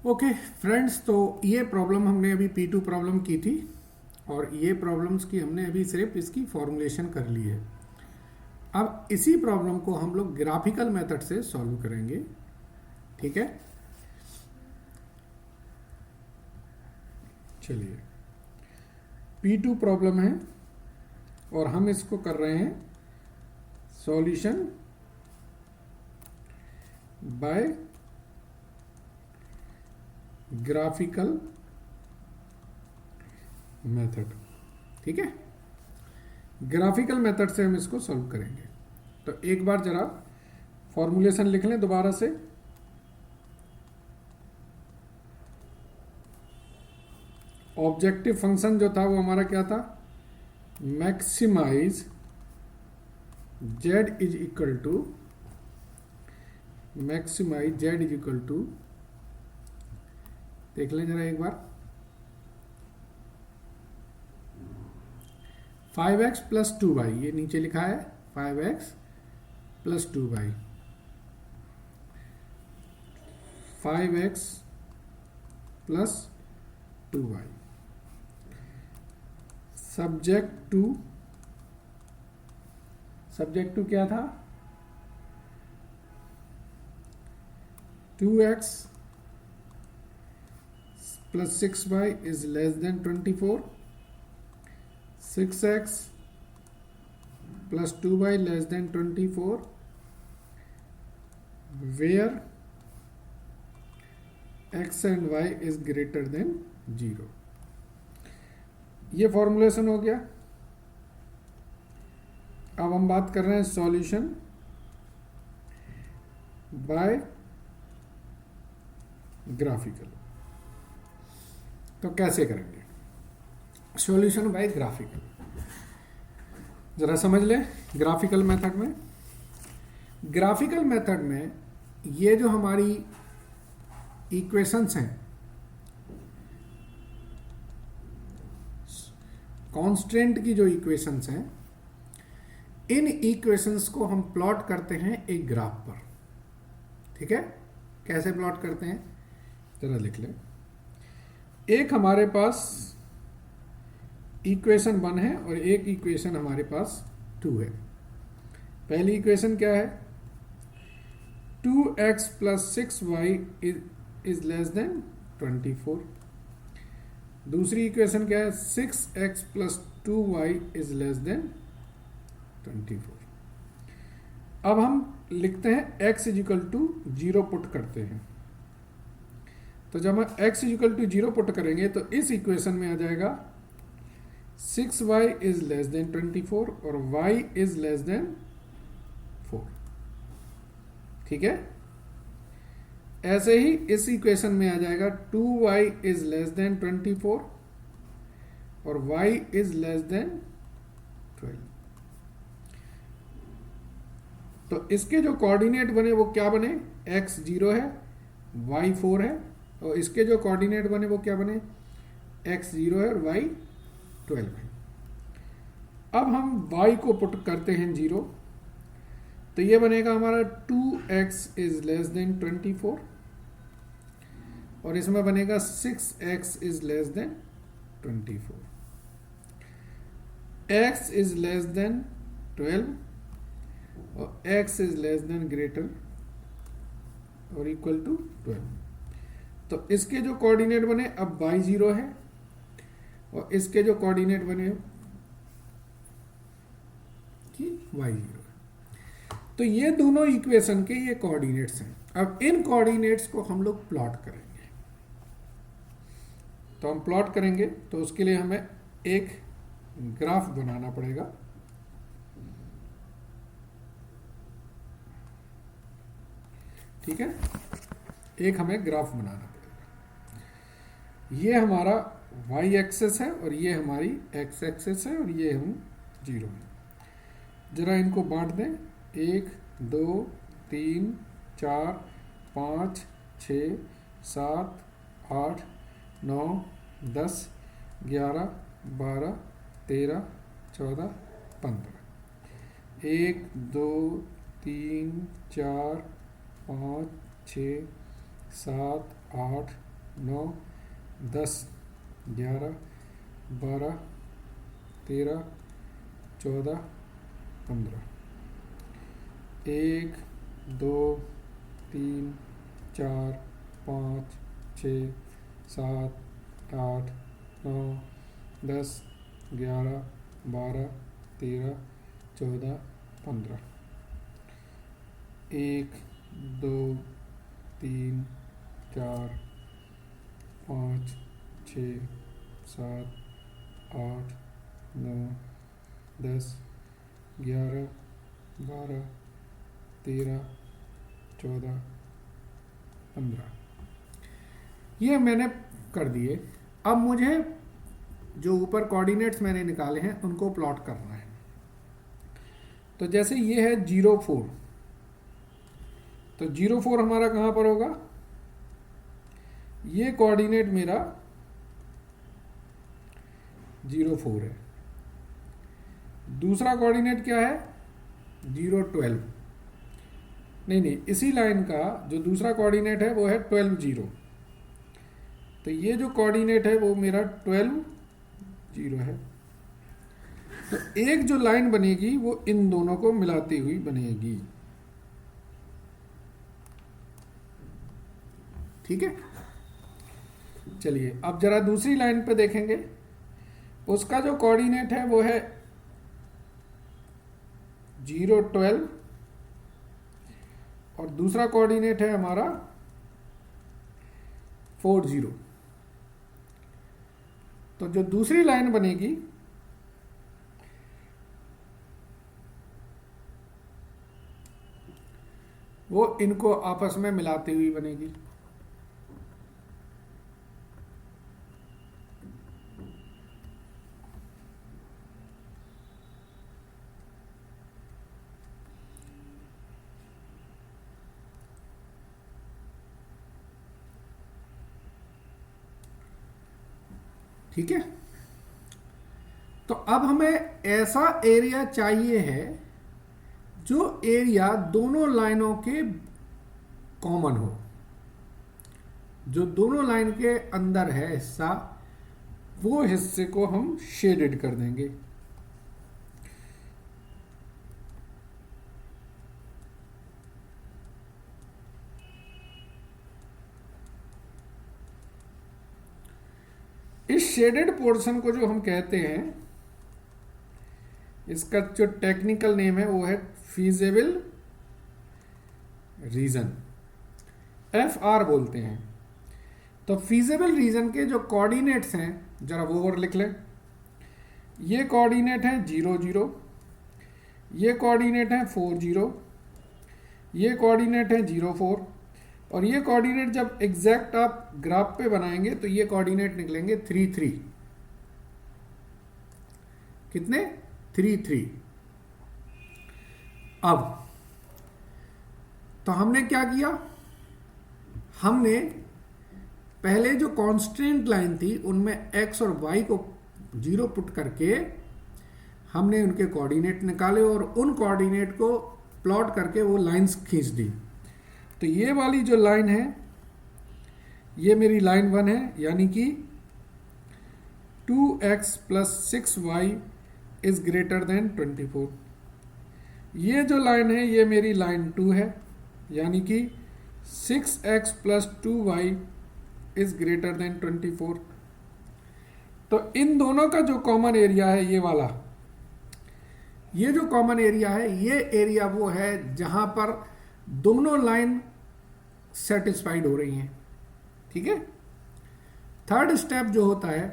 Okay friends, तो ये problem हमने अभी P2 प्रॉब्लम की थी और ये प्रॉब्लम्स की हमने अभी सिर्फ इसकी फॉर्मुलेशन कर ली है। अब इसी प्रॉब्लम को हम लोग ग्राफिकल मेथड से सॉल्व करेंगे। ठीक है, चलिए P2 प्रॉब्लम है और हम इसको कर रहे हैं सॉल्यूशन बाय ग्राफिकल मेथड। ठीक है, ग्राफिकल मेथड से हम इसको सॉल्व करेंगे। तो एक बार जरा फॉर्मूलेशन लिख लें दोबारा से। ऑब्जेक्टिव फंक्शन जो था वो हमारा क्या था, maximise z is equal to देख लें जरा एक बार 5x प्लस 2y, ये नीचे लिखा है 5x plus 2y, 5x plus 2y subject to क्या था, 2x plus 6y is less than 24, 6x plus 2y less than 24 where x and y is greater than 0। ये फॉर्मूलेशन हो गया। अब हम बात कर रहे हैं सॉल्यूशन बाय ग्राफिकल। तो कैसे करेंगे सॉल्यूशन बाय ग्राफिकल, जरा समझ लें। ग्राफिकल मेथड में ये जो हमारी इक्वेशंस हैं, कांस्टेंट की जो इक्वेशंस हैं, इन इक्वेशंस को हम प्लॉट करते हैं एक ग्राफ पर। ठीक है, कैसे प्लॉट करते हैं जरा लिख लें। एक हमारे पास इक्वेशन 1 है और एक इक्वेशन हमारे पास 2 है। पहली इक्वेशन क्या है, 2x plus 6y is less than 24। दूसरी इक्वेशन क्या है, 6x plus 2y is less than 24। अब हम लिखते हैं x is equal to 0 put करते हैं। तो जब हम x is equal to 0 put करेंगे तो इस इक्वेशन में आ जाएगा 6y इज लेस देन 24 और y इज लेस देन 4। ठीक है, ऐसे ही इस इक्वेशन में आ जाएगा 2y इज लेस देन 24 और y इज लेस देन 12। तो इसके जो कोऑर्डिनेट बने वो क्या बने, x 0 है, y 4 है, और इसके जो कोऑर्डिनेट बने वो क्या बने, x 0 है और y 12 है। अब हम y को पुट करते हैं 0, तो ये बनेगा हमारा 2x इज लेस देन 24 और इसमें बनेगा 6x is less than 24, x is less then 12 और x is less then greater और इक्वल टू 12। तो इसके जो कोऑर्डिनेट बने, अब y 0 है और इसके जो कोऑर्डिनेट बने कि y 0 है। तो ये दोनों इक्वेशन के ये कोऑर्डिनेट्स हैं। अब इन कोऑर्डिनेट्स को हम लोग प्लॉट करेंगे। तो हम प्लॉट करेंगे तो उसके लिए हमें एक ग्राफ बनाना पड़ेगा। ठीक है, एक हमें ग्राफ बनाना पड़ेगा। ये हमारा y एक्सेस है और ये हमारी x एक्सेस है और ये हम 0 है। जरा इनको बांट दें, 1 2 3 4 5 6 7 8 9 10 11 12 13 14 15। 1 2 3 4 5 6 7 8 9, 10, 11, 12, 13, 14, 15। 1, 2, 3, 4, 5, 6, 7, 8, 9, 10, 11, 12, 13, 14, 15। 1, 2, 3, 4, 5, 6, 7, 8, 9, 10, 11, 12, 13, 14, 15। ये मैंने कर दिए। अब मुझे जो ऊपर कोऑर्डिनेट्स मैंने निकाले हैं उनको प्लॉट करना है। तो जैसे ये है 0, 4, तो 0, 4 हमारा कहाँ पर होगा? ये कोऑर्डिनेट मेरा 0, 4 है। दूसरा कोऑर्डिनेट क्या है? 0, 12। नहीं, इसी लाइन का जो दूसरा कोऑर्डिनेट है वो है 12, 0। तो ये जो कोऑर्डिनेट है वो मेरा 12, 0 है। तो एक जो लाइन बनेगी वो इन दोनों को मिलाती हुई बनेगी। ठीक है, चलिए अब जरा दूसरी लाइन पे देखेंगे। उसका जो कोऑर्डिनेट है वो है 0, 12 और दूसरा कोऑर्डिनेट है हमारा 4, 0। तो जो दूसरी लाइन बनेगी वो इनको आपस में मिलाती हुई बनेगी। ठीक है, तो अब हमें ऐसा एरिया चाहिए है जो एरिया दोनों लाइनों के कॉमन हो, जो दोनों लाइन के अंदर है हिस्सा, वो हिस्से को हम शेडेड कर देंगे। इस शेडेड पोर्शन को जो हम कहते हैं, इसका जो टेक्निकल नेम है वो है फीजेबल रीजन, FR बोलते हैं। तो फीजेबल रीजन के जो कोऑर्डिनेट्स हैं जरा वो और लिख लें। ये कोऑर्डिनेट है 0, 0, ये कोऑर्डिनेट है 4, 0, ये कोऑर्डिनेट है 0, 4 और ये कोऑर्डिनेट जब एग्जैक्ट आप ग्राफ पे बनाएंगे तो ये कोऑर्डिनेट निकलेंगे 3, 3। कितने? 3, 3। अब तो हमने क्या किया? हमने पहले जो कांस्टेंट लाइन थी उनमें x और y को 0 पुट करके हमने उनके कोऑर्डिनेट निकाले और उन कोऑर्डिनेट को प्लॉट करके वो लाइंस खींच दी। तो ये वाली जो लाइन है ये मेरी लाइन 1 है, यानी कि 2x + 6y is greater then 24। ये जो लाइन है ये मेरी लाइन 2 है, यानी कि 6x + 2y is greater then 24। तो इन दोनों का जो कॉमन एरिया है ये वाला, ये जो कॉमन एरिया है ये एरिया वो है जहां पर दोनों लाइन सेटिस्फाइड हो रही हैं। ठीक है, थर्ड स्टेप जो होता है,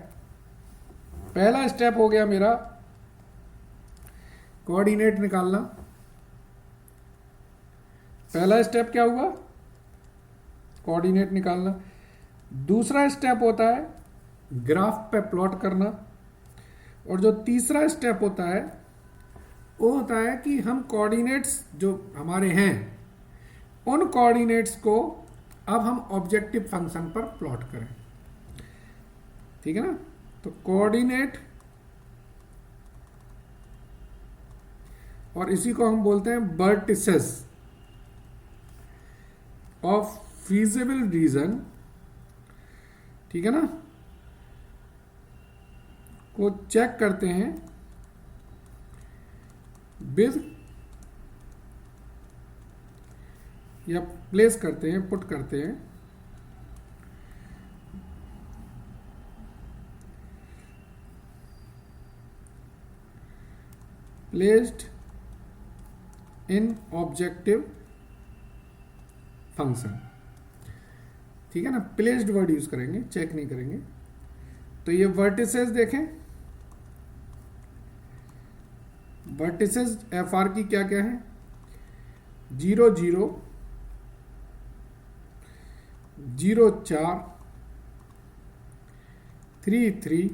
पहला स्टेप हो गया मेरा कोऑर्डिनेट निकालना। पहला स्टेप क्या हुआ? कोऑर्डिनेट निकालना। दूसरा स्टेप होता है ग्राफ पे प्लॉट करना और जो तीसरा स्टेप होता है वो होता है कि हम कोऑर्डिनेट्स जो हमारे हैं उन कोऑर्डिनेट्स को अब हम ऑब्जेक्टिव फंक्शन पर प्लॉट करें। ठीक है ना, तो कोऑर्डिनेट और इसी को हम बोलते हैं वर्टिसेस ऑफ फीजिबल रीजन ठीक है ना, को चेक करते हैं विद या प्लेस करते हैं, पुट करते हैं प्लेस्ड इन ऑब्जेक्टिव फंक्शन। ठीक है ना, प्लेस्ड वर्ड यूज करेंगे, चेक नहीं करेंगे। तो ये वर्टिसेस देखें, वर्टिसेस एफ आर की क्या क्या है, 0 0 0 4 3 3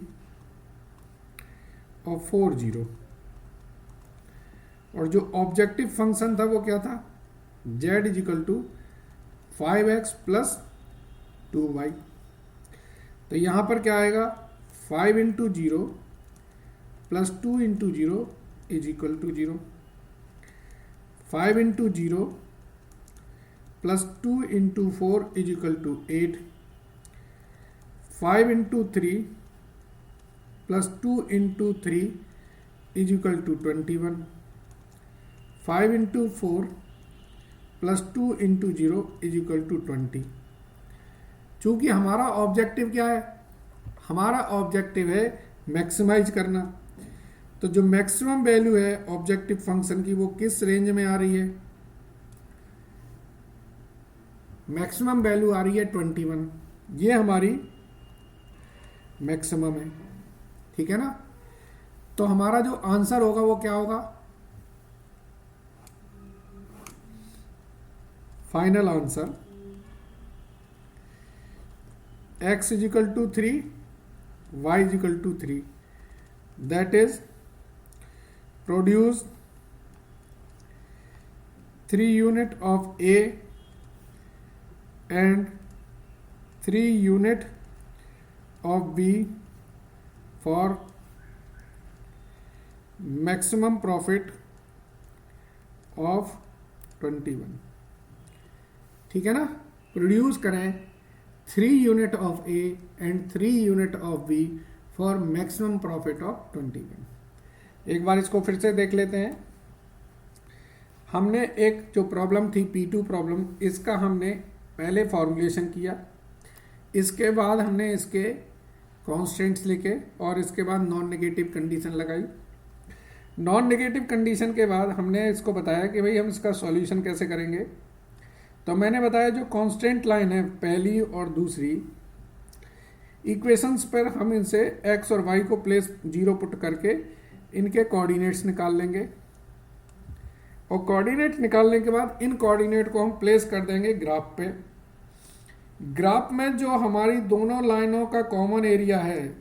और 4 0। और जो ऑब्जेक्टिव फंक्शन था वो क्या था, z is equal to 5x plus 2y। तो यहां पर क्या आएगा, 5 into 0 plus 2 into 0 is equal to 0, 5 into 0 plus 2 into 4 is equal to 8, 5 into 3 plus 2 into 3 is equal to 21, 5 into 4 plus 2 into 0 is equal to 20। चूंकि हमारा ऑब्जेक्टिव क्या है, हमारा ऑब्जेक्टिव है मैक्सिमाइज करना। तो जो मैक्सिमम वैल्यू है ऑब्जेक्टिव फंक्शन की वो किस रेंज में आ रही है, मैक्सिमम वैल्यू आ रही है 21, ये हमारी मैक्सिमम है। ठीक है ना, तो हमारा जो आंसर होगा वो क्या होगा, final answer x is equal to 3, y is equal to 3, that is produce 3 unit of A and 3 unit of B for maximum profit of 21। ठीक है ना, प्रोड्यूस करें 3 unit of A and 3 unit of B for maximum profit of 21। एक बार इसको फिर से देख लेते हैं। हमने एक जो प्रॉब्लम थी P2 प्रॉब्लम, इसका हमने पहले फॉर्मुलेशन किया, इसके बाद हमने इसके कॉन्स्टेंट्स लिखे और इसके बाद नॉन नेगेटिव कंडीशन लगाई। नॉन नेगेटिव कंडीशन के बाद हमने इसको बताया कि भाई हम इसका सॉल्यूशन कैसे करेंगे। तो मैंने बताया जो कांस्टेंट लाइन है पहली और दूसरी इक्वेशंस पर हम इनसे x और y को प्लेस 0 पुट करके इनके कोऑर्डिनेट्स निकाल लेंगे और कोऑर्डिनेट निकालने के बाद इन कोऑर्डिनेट को हम प्लेस कर देंगे ग्राफ पे। ग्राफ में जो हमारी दोनों लाइनों का कॉमन एरिया है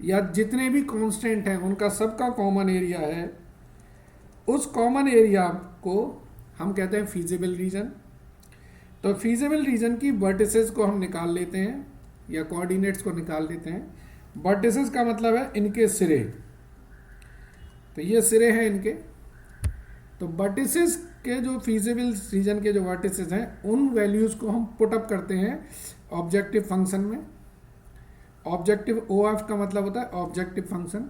या जितने भी कांस्टेंट हैं उनका सबका कॉमन एरिया है, उस कॉमन एरिया को हम कहते हैं फीजिबल रीजन। तो फीजिबल रीजन की वर्टिसेस को हम निकाल लेते हैं या कोऑर्डिनेट्स को निकाल लेते हैं। वर्टिसेस का मतलब है इनके सिरे, तो ये सिरे हैं इनके। तो वर्टिसेस के जो फीजिबल रीजन के जो वर्टिसेस हैं उन वैल्यूज को हम पुट अप करते हैं ऑब्जेक्टिव फंक्शन में। ऑब्जेक्टिव OF का मतलब होता है ऑब्जेक्टिव फंक्शन।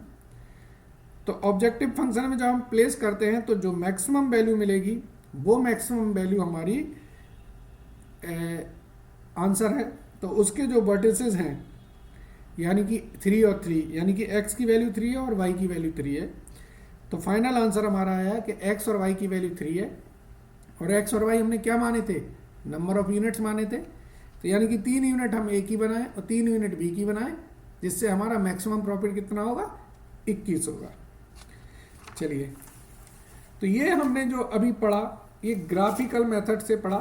तो ऑब्जेक्टिव फंक्शन में जब हम प्लेस करते हैं तो जो मैक्सिमम वैल्यू मिलेगी वो मैक्सिमम वैल्यू हमारी आंसर है। तो उसके जो वर्टिसेस हैं यानी कि 3 और 3, यानी कि x की वैल्यू 3 है और y की वैल्यू 3 है। तो फाइनल आंसर हमारा आया कि x और y की वैल्यू 3 है और x और y हमने क्या माने थे, नंबर ऑफ यूनिट्स माने थे। तो यानी कि 3 यूनिट हम A की बनाए और 3 यूनिट B की बनाए, जिससे हमारा मैक्सिमम प्रॉफिट कितना होगा, 21 होगा। चलिए, तो ये हमने जो अभी पढ़ा ये ग्राफिकल मेथड से पढ़ा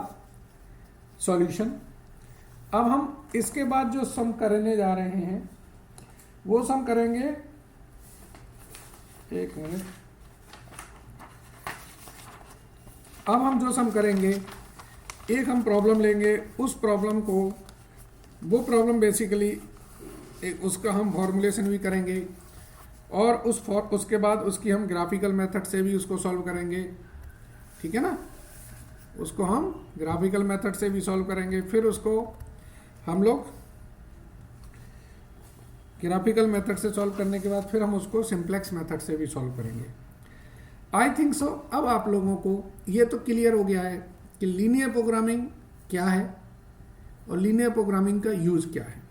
सॉल्यूशन। अब हम इसके बाद जो सम करने जा रहे हैं वो सम करेंगे, एक मिनट, अब हम जो सम करेंगे एक हम प्रॉब्लम लेंगे, उस प्रॉब्लम को, वो प्रॉब्लम बेसिकली उसका हम फॉर्मुलेशन भी करेंगे और उसके बाद उसकी हम ग्राफिकल मेथड से भी उसको सॉल्व करेंगे। ठीक है ना, उसको हम ग्राफिकल मेथड से भी सॉल्व करेंगे, फिर उसको हम लोग ग्राफिकल मेथड से सॉल्व करने के बाद फिर हम उसको सिंप्लेक्स मेथड से भी सॉल्व करेंगे। आई थिंक सो अब आप लोगों को ये तो क्लियर हो गया है कि लीनियर प्रोग्रामिंग क्या है और लीनियर प्रोग्रामिंग का यूज़ क्या है।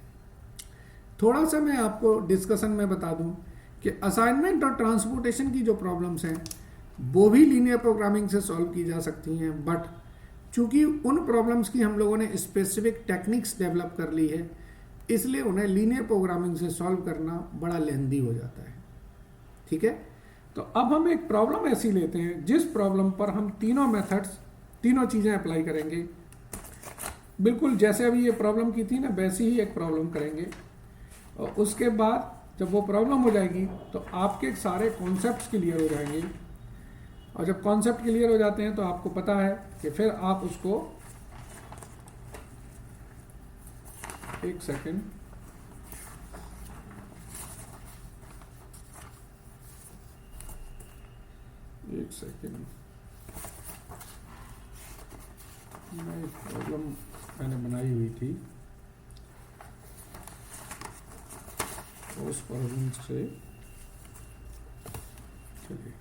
थोड़ा सा मैं आपको डिस्कशन में बता दूं कि असाइनमेंट और ट्रांसपोर्टेशन की जो प्रॉब्लम्स हैं वो भी लीनियर प्रोग्रामिंग से सॉल्व की जा सकती हैं, बट चूंकि उन प्रॉब्लम्स की हम लोगों ने स्पेसिफिक टेक्निक्स डेवलप कर ली है, इसलिए उन्हें लीनियर प्रोग्रामिंग से सॉल्व करना बड़ा लेंदी हो जाता है। ठीक है, तो अब हम एक प्रॉब्लम ऐसी लेते हैं जिस प्रॉब्लम पर हम तीनों मेथड्स, तीनों चीज़ें अप्लाई करेंगे। बिल्कुल जैसे अभी ये प्रॉब्लम की थी ना, वैसी ही एक प्रॉब्लम करेंगे, और उसके बाद जब वो प्रॉब्लम हो जाएगी तो आपके सारे कॉन्सेप्ट्स क्लियर हो जाएंगे, और जब कॉन्सेप्ट क्लियर हो जाते हैं तो आपको पता है कि फिर आप उसको, एक सेकेंड, मैं एक प्रॉब्लम मैंने बनाई हुई थी, उस प्रॉब्लम से चलिए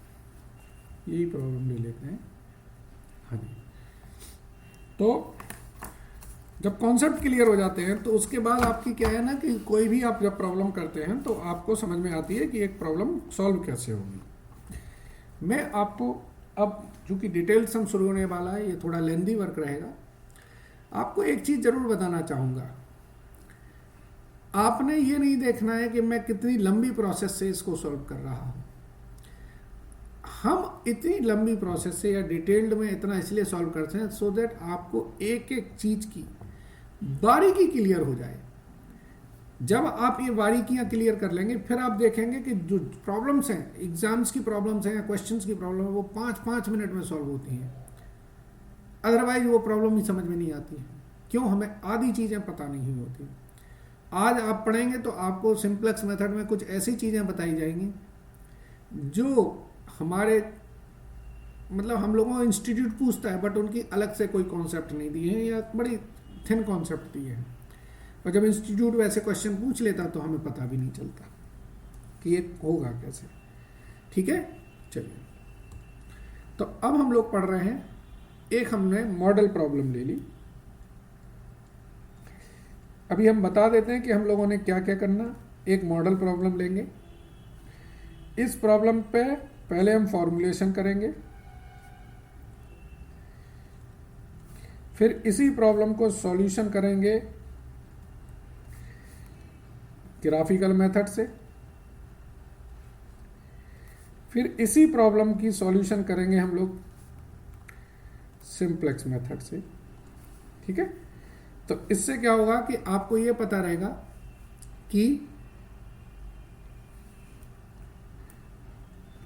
यही प्रॉब्लम ले लेते हैं। हाँ जी, तो जब कॉन्सेप्ट क्लियर हो जाते हैं तो उसके बाद आपकी क्या है ना कि कोई भी आप जब प्रॉब्लम करते हैं तो आपको समझ में आती है कि एक प्रॉब्लम सॉल्व कैसे होगी। मैं आपको अब चूंकि डिटेल्स हम शुरू होने वाला है, ये थोड़ा लेंदी वर्क रहेगा, आपको एक चीज़ ज़रूर बताना चाहूँगा। आपने ये नहीं देखना है कि मैं कितनी लंबी प्रोसेस से इसको सॉल्व कर रहा हूँ। हम इतनी लंबी प्रोसेस से या डिटेल्ड में इतना इसलिए सॉल्व करते हैं सो दैट आपको एक एक चीज़ की बारीकी क्लियर हो जाए। जब आप ये बारीकियां क्लियर कर लेंगे फिर आप देखेंगे कि जो प्रॉब्लम्स हैं, एग्जाम्स की प्रॉब्लम्स हैं या क्वेश्चंस की प्रॉब्लम है, वो 5-5 मिनट में सॉल्व होती हैं। अदरवाइज वो प्रॉब्लम ही समझ में नहीं आती है। क्यों? हमें आधी चीज़ें पता नहीं होती। आज आप पढ़ेंगे तो आपको सिंप्लेक्स मेथड में कुछ ऐसी चीज़ें बताई जाएंगी जो हमारे मतलब हम लोगों को इंस्टीट्यूट पूछता है, बट उनकी अलग से कोई कॉन्सेप्ट नहीं दिए हैं या बड़ी थिन कॉन्सेप्ट दिए हैं, और जब इंस्टीट्यूट वैसे क्वेश्चन पूछ लेता तो हमें पता भी नहीं चलता कि ये होगा कैसे। ठीक है, चलिए, तो अब हम लोग पढ़ रहे हैं, एक हमने मॉडल प्रॉब्लम ले ली। अभी हम बता देते हैं कि हम लोगों ने क्या क्या करना। एक मॉडल प्रॉब्लम लेंगे, इस प्रॉब्लम पे पहले हम फॉर्मुलेशन करेंगे, फिर इसी प्रॉब्लम को सॉल्यूशन करेंगे ग्राफिकल मेथड से, फिर इसी प्रॉब्लम की सॉल्यूशन करेंगे हम लोग सिंप्लेक्स मेथड से। ठीक है, तो इससे क्या होगा कि आपको यह पता रहेगा कि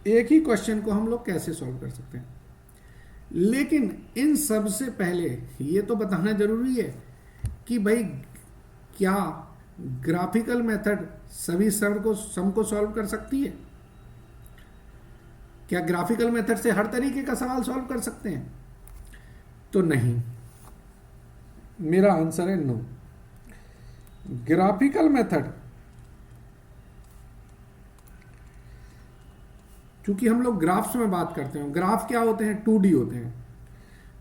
एक ही क्वेश्चन को हम लोग कैसे सॉल्व कर सकते हैं। लेकिन इन सब से पहले ये तो बताना जरूरी है कि भाई क्या ग्राफिकल मेथड सभी सम को सॉल्व कर सकती है? क्या ग्राफिकल मेथड से हर तरीके का सवाल सॉल्व कर सकते हैं? तो नहीं, मेरा आंसर है नो। ग्राफिकल मेथड, क्योंकि हम लोग ग्राफ्स में बात करते हैं, ग्राफ क्या होते हैं? 2D होते हैं,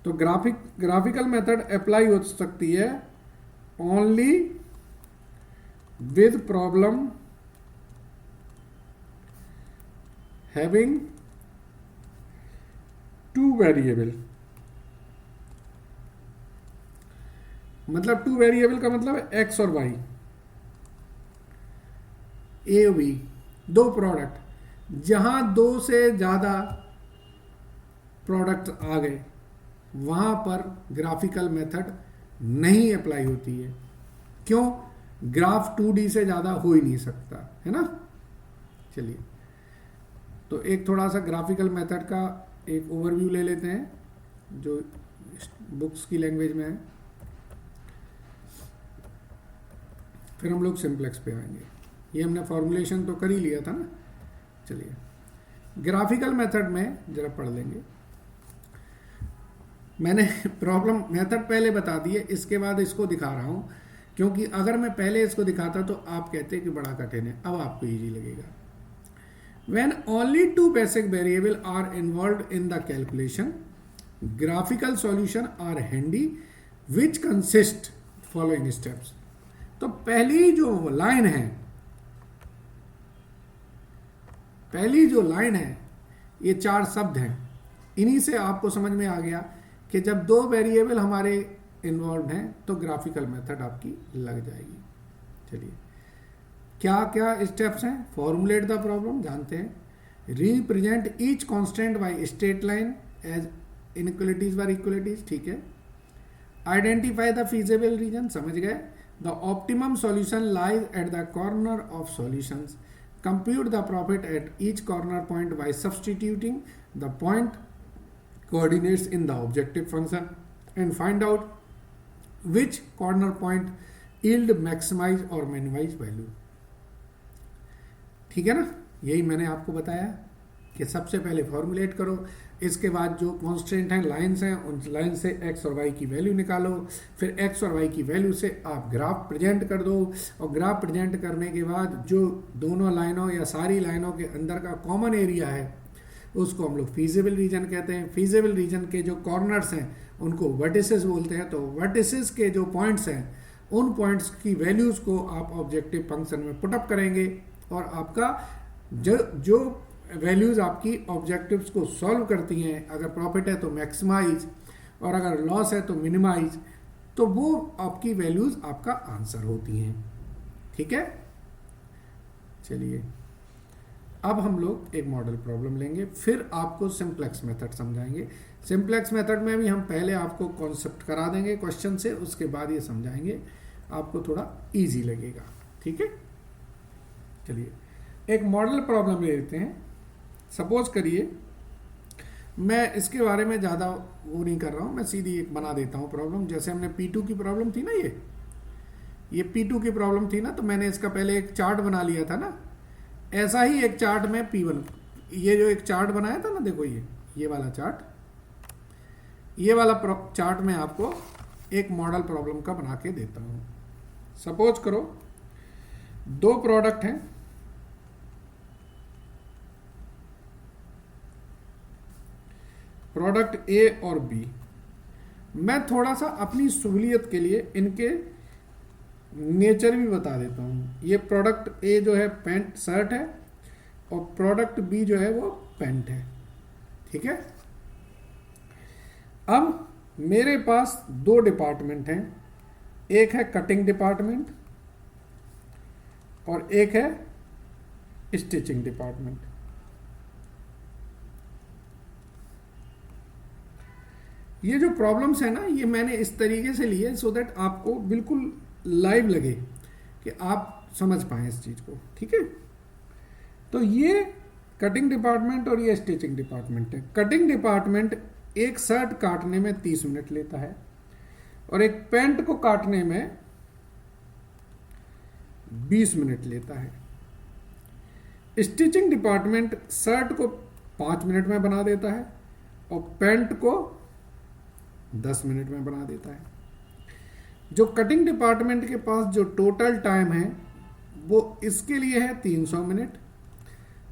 तो ग्राफिकल मेथड अप्लाई हो सकती है only with problem having 2 variable. मतलब 2 वेरिएबल का मतलब है एक्स और वाई, ए और बी, 2 प्रोडक्ट। जहां 2 से ज्यादा प्रोडक्ट आ गए वहां पर ग्राफिकल मेथड नहीं अप्लाई होती है। क्यों? ग्राफ 2D से ज्यादा हो ही नहीं सकता है ना। चलिए, तो एक थोड़ा सा ग्राफिकल मेथड का एक ओवरव्यू ले लेते हैं जो बुक्स की लैंग्वेज में है, फिर हम लोग सिंप्लेक्स पे आएंगे। ये हमने फॉर्मुलेशन तो कर ही लिया था ना। चलिए, ग्राफिकल मेथड में जरा पढ़ लेंगे। मैंने प्रॉब्लम मेथड पहले बता दी है, इसके बाद इसको दिखा रहा हूं क्योंकि अगर मैं पहले इसको दिखाता तो आप कहते कि बड़ा कठिन है, अब आपको इजी लगेगा। When only two basic variables are involved in the calculation, graphical solution are handy, which consist following steps। तो पहली जो लाइन है, पहली जो लाइन है, ये चार शब्द हैं, इन्हीं से आपको समझ में आ गया कि जब दो वेरिएबल हमारे इन्वॉल्व हैं तो ग्राफिकल मेथड आपकी लग जाएगी। चलिए क्या क्या स्टेप्स हैं। फॉर्मुलेट द प्रॉब्लम जानते हैं, represent each constant by straight line as inequalities by equalities, ठीक है। आइडेंटिफाई द फीजिबल रीजन, समझ गए। The optimum solution lies at the corner of solutions, compute the profit at each corner point by substituting the point coordinates in the objective function and find out which corner point yield maximise और minimise value. ठीक है ना, यही मैंने आपको बताया कि सबसे पहले फॉर्मुलेट करो, इसके बाद जो कॉन्स्टेंट हैं, लाइन्स हैं, उन लाइन से एक्स और वाई की वैल्यू निकालो, फिर एक्स और वाई की वैल्यू से आप ग्राफ प्रेजेंट कर दो, और ग्राफ प्रेजेंट करने के बाद जो दोनों लाइनों या सारी लाइनों के अंदर का कॉमन एरिया है उसको हम लोग फीजिबल रीजन कहते हैं। फीजिबल रीजन के जो कॉर्नर्स हैं उनको वर्टिसेस बोलते हैं। तो वर्टिसेस के जो पॉइंट्स हैं उन पॉइंट्स की वैल्यूज़ को आप ऑब्जेक्टिव फंक्शन में पुटअप करेंगे और आपका जो वैल्यूज़ आपकी ऑब्जेक्टिव्स को सॉल्व करती हैं, अगर प्रॉफिट है तो मैक्सिमाइज और अगर लॉस है तो मिनिमाइज, तो वो आपकी वैल्यूज़ आपका आंसर होती हैं। ठीक है, चलिए अब हम लोग एक मॉडल प्रॉब्लम लेंगे, फिर आपको सिंप्लेक्स मेथड समझाएंगे। सिंप्लेक्स मेथड में भी हम पहले आपको कॉन्सेप्ट करा देंगे क्वेश्चन से, उसके बाद ये समझाएंगे, आपको थोड़ा इजी लगेगा। ठीक है, चलिए एक मॉडल प्रॉब्लम ले लेते हैं। सपोज करिए, मैं इसके बारे में ज़्यादा वो नहीं कर रहा हूँ, मैं सीधी एक बना देता हूँ प्रॉब्लम। जैसे हमने P2 की प्रॉब्लम थी ना, ये P2 की प्रॉब्लम थी ना, तो मैंने इसका पहले एक चार्ट बना लिया था ना, ऐसा ही एक चार्ट में P1, ये जो एक चार्ट बनाया था ना, देखो ये वाला चार्ट, ये वाला चार्ट मैं आपको एक मॉडल प्रॉब्लम का बना के देता हूँ। सपोज करो दो प्रोडक्ट हैं, प्रोडक्ट ए और बी। मैं थोड़ा सा अपनी सहूलियत के लिए इनके नेचर भी बता देता हूँ। ये प्रोडक्ट ए जो है पैंट शर्ट है और प्रोडक्ट बी जो है वो पैंट है। ठीक है, अब मेरे पास दो डिपार्टमेंट हैं, एक है कटिंग डिपार्टमेंट और एक है स्टिचिंग डिपार्टमेंट। ये जो प्रॉब्लम्स है ना, ये मैंने इस तरीके से लिए सो दैट आपको बिल्कुल लाइव लगे कि आप समझ पाएं इस चीज़ को। ठीक है, तो ये कटिंग डिपार्टमेंट और ये स्टिचिंग डिपार्टमेंट है। कटिंग डिपार्टमेंट एक शर्ट काटने में 30 मिनट लेता है और एक पैंट को काटने में 20 मिनट लेता है। स्टिचिंग डिपार्टमेंट शर्ट को 5 मिनट में बना देता है और पैंट को 10 मिनट में बना देता है। जो कटिंग डिपार्टमेंट के पास जो टोटल टाइम है वो इसके लिए है 300 मिनट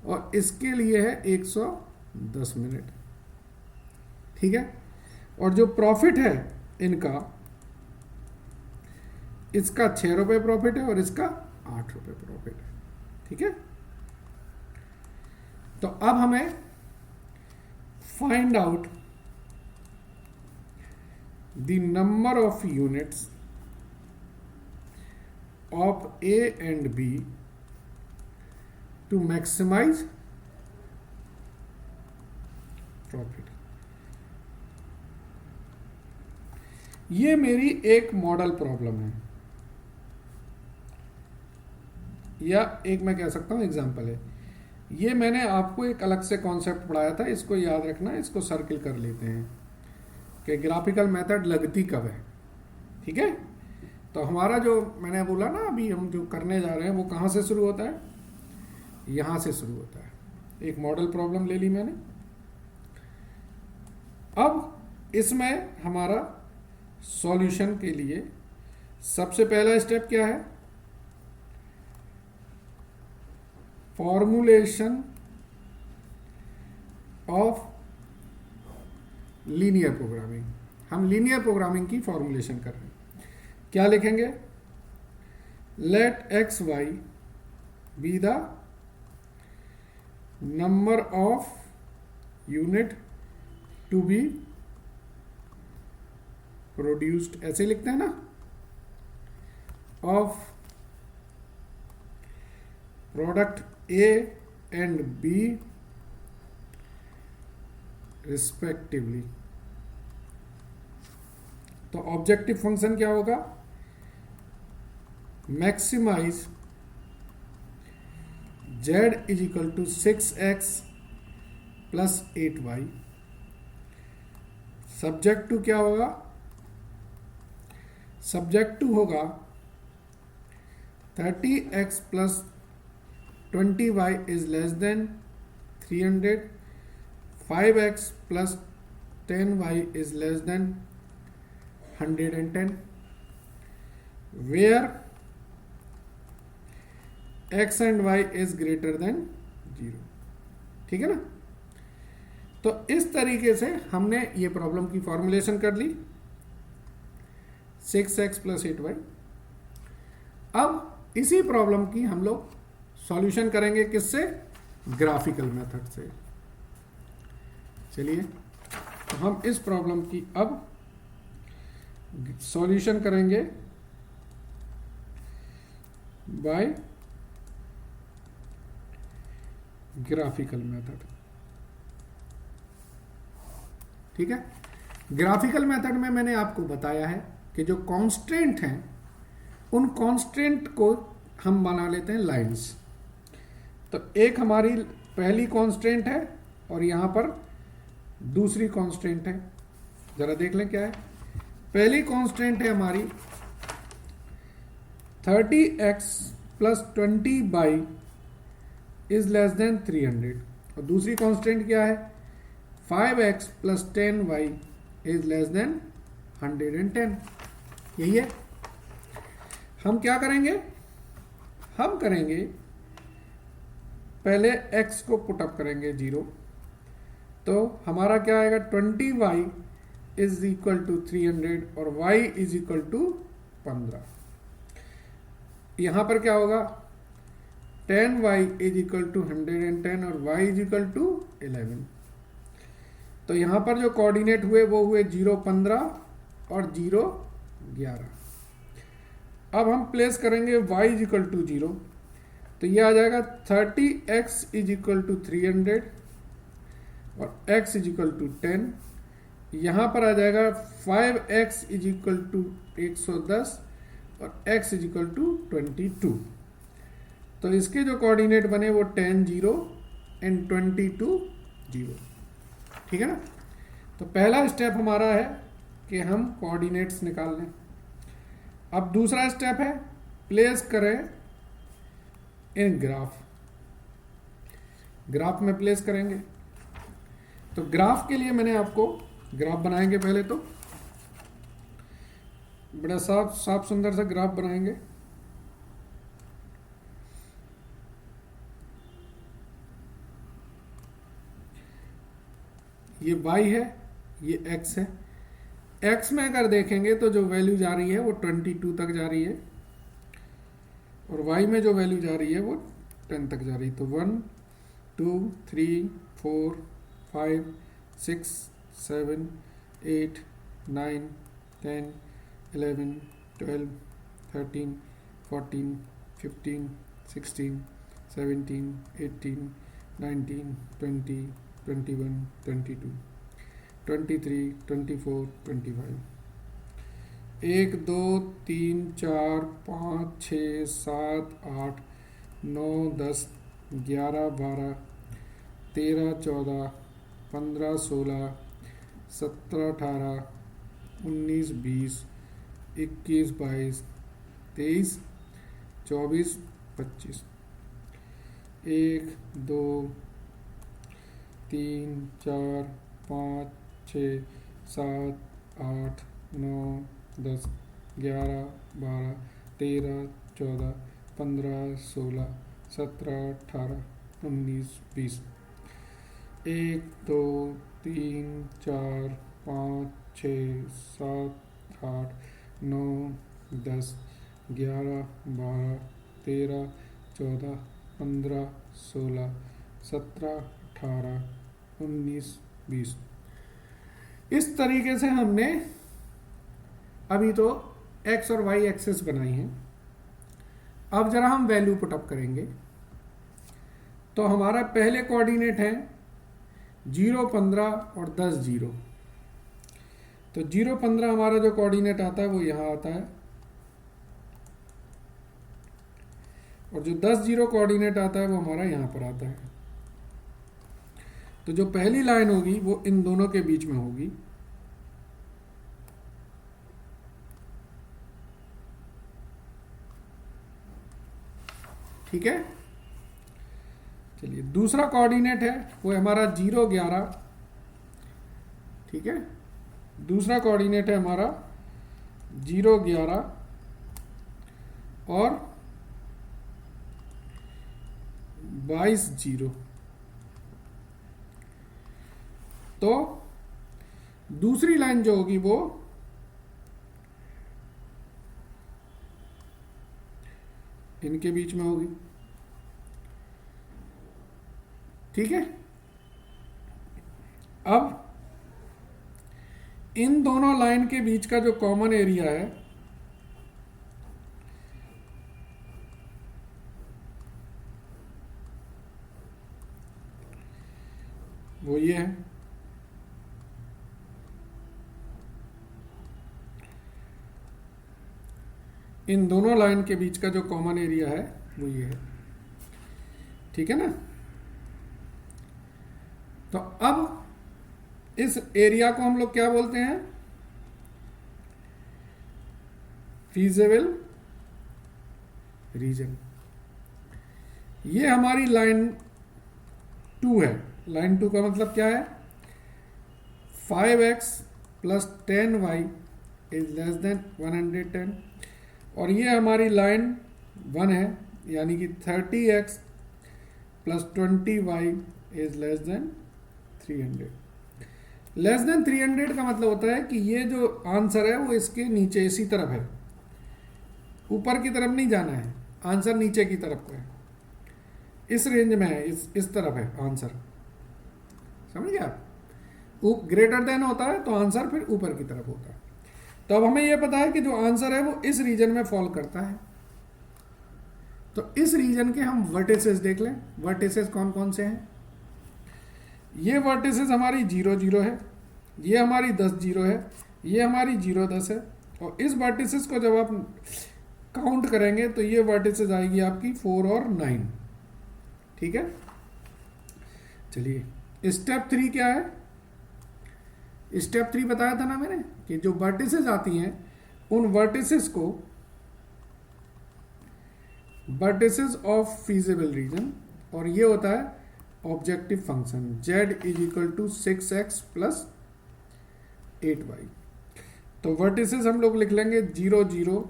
और इसके लिए है 110 मिनट। ठीक है, और जो प्रॉफिट है इनका, इसका 6 रुपये प्रॉफिट है और इसका 8 रुपये प्रॉफिट है। ठीक है, तो अब हमें find out the number of units of A and B to maximize profit। ये मेरी एक मॉडल प्रॉब्लम है या एक मैं कह सकता हूं एग्जांपल है। ये मैंने आपको एक अलग से कॉन्सेप्ट पढ़ाया था, इसको याद रखना, इसको सर्किल कर लेते हैं कि ग्राफिकल मेथड लगती कब है। ठीक है, तो हमारा जो मैंने बोला ना अभी हम जो करने जा रहे हैं वो कहाँ से शुरू होता है, यहाँ से शुरू होता है। एक मॉडल प्रॉब्लम ले ली मैंने। अब इसमें हमारा सॉल्यूशन के लिए सबसे पहला स्टेप क्या है? Formulation of linear programming. हम लीनियर प्रोग्रामिंग की फॉर्मुलेशन कर रहे हैं। क्या लिखेंगे? Let X Y be the number of unit to be produced, ऐसे लिखते हैं ना, of product A and B respectively. तो ऑब्जेक्टिव फंक्शन क्या होगा? Maximise z is equal to 6x plus 8y। Subject to क्या होगा? सब्जेक्ट टू होगा 30x plus 20y is less than 300, 5x plus 10y is less than 110, where x and y is greater than 0। ठीक है ना? तो इस तरीके से हमने ये प्रॉब्लम की फॉर्मुलेशन कर ली, 6x प्लस 8y। अब इसी प्रॉब्लम की हम लोग सॉल्यूशन करेंगे, किससे? ग्राफिकल मेथड से। चलिए, तो हम इस प्रॉब्लम की अब सॉल्यूशन करेंगे बाय ग्राफिकल मेथड। ठीक है? ग्राफिकल मेथड में मैंने आपको बताया है कि जो कांस्टेंट हैं उन कांस्टेंट को हम बना लेते हैं लाइंस। तो एक हमारी पहली कांस्टेंट है और यहां पर दूसरी कांस्टेंट है। जरा देख लें क्या है। पहली कांस्टेंट है हमारी 30x plus 20y is less than 300, और दूसरी कांस्टेंट क्या है? 5x plus 10y is less than 110। यही है। हम क्या करेंगे? हम करेंगे पहले x को पुटअप करेंगे 0, तो हमारा क्या आएगा? 20y इज इक्वल टू 300 और y इज इक्वल टू 15। यहां पर क्या होगा? 10y इज इक्वल टू 110 और y इज इक्वल टू 11। तो यहां पर जो कोऑर्डिनेट हुए वो हुए 0, 15 और 0, 11। अब हम प्लेस करेंगे y इज इक्वल टू 0, तो ये आ जाएगा 30x इज इक्वल टू 300 और x इज इक्वल टू 10। यहां पर आ जाएगा 5x इज इक्वल टू 110 और x इज इक्वल टू 22। तो इसके जो कोऑर्डिनेट बने वो 10, 0 एंड 22, 0। ठीक है ना? तो पहला स्टेप हमारा है कि हम कोऑर्डिनेट्स निकाल लें। अब दूसरा स्टेप है प्लेस करें इन ग्राफ। ग्राफ में प्लेस करेंगे। तो ग्राफ के लिए मैंने आपको ग्राफ बनाएंगे। पहले तो बड़ा साफ सुंदर सा ग्राफ बनाएंगे। ये y है, ये x है। x में अगर देखेंगे तो जो वैल्यू जा रही है वो 22 तक जा रही है और y में जो वैल्यू जा रही है वो 10 तक जा रही है। तो 1, 2, 3, 4, 5, 6, 7, 8, 9, 10, 11, 12, 13, 14, 15, 16, 17, 18, 19, 20, 21, 22, 23, 24, 25। 1, 2, 3, 4, 5, 6, 7, 8, 9, 10, 11, 12, 13, 14, 15, 16, 17, 18, 19, 20, 21, 22, 23, 24, 25। 1, 2, 3, 4, 5, 6, 7, 8, 9, 10, 11, 12, 13, 14, 15, 16, 17, 18, 19, 20। 1, 2, 3, 4, 5, 6, 7, 8, 9, 10, 11, 12, 13, 14, 15, 16, 17, 18, 19, 20। इस तरीके से हमने अभी तो एक्स और वाई एक्सेस बनाई है। अब जरा हम वैल्यू पुटअप करेंगे। तो हमारा पहले कोऑर्डिनेट है 0, 15 और 10, 0। तो 0, 15 हमारा जो कोऑर्डिनेट आता है वो यहां आता है, और जो 10, 0 कोऑर्डिनेट आता है वो हमारा यहां पर आता है। तो जो पहली लाइन होगी वो इन दोनों के बीच में होगी। ठीक है, चलिए दूसरा कोऑर्डिनेट है वो हमारा 0, 11। ठीक है, दूसरा कोऑर्डिनेट है हमारा 0, 11 और 22, 0। तो दूसरी लाइन जो होगी वो इनके बीच में होगी। ठीक है, अब इन दोनों लाइन के बीच का जो कॉमन एरिया है वो ये है। इन दोनों लाइन के बीच का जो कॉमन एरिया है वो ये है। ठीक है ना। तो अब इस एरिया को हम लोग क्या बोलते हैं? Feasible region. ये हमारी लाइन 2 है। लाइन 2 का मतलब क्या है? 5x plus 10y is less than 110। और ये हमारी लाइन 1 है, यानी कि 30x plus 20y is less than 300। Less than 300 का मतलब होता है कि ये जो आंसर है वो इसके नीचे इसी तरफ है, ऊपर की तरफ नहीं जाना है। आंसर नीचे की तरफ का है, इस रेंज में है, इस तरफ है आंसर। समझ गया आप? ग्रेटर देन होता है तो आंसर फिर ऊपर की तरफ होता है। तो अब हमें यह पता है कि जो आंसर है वो इस रीजन में फॉल करता है। तो इस रीजन के हम वर्टिसेस देख लें। वर्टिसेस कौन कौन से हैं? ये वर्टिसेस हमारी 0, 0 है, ये हमारी 10, 0 है, ये हमारी 0, 10 है। और इस वर्टिसेस को जब आप काउंट करेंगे तो ये वर्टिसेस आएगी आपकी 4 और 9। ठीक है, चलिए स्टेप 3 क्या है? स्टेप 3 बताया था ना मैंने कि जो वर्टिसेस आती हैं उन वर्टिसेस को वर्टिसेस ऑफ फीजिबल रीजन, और ये होता है objective function z is equal to 6x plus 8y। तो वर्टिसेस हम लोग लिख लेंगे 0, 0,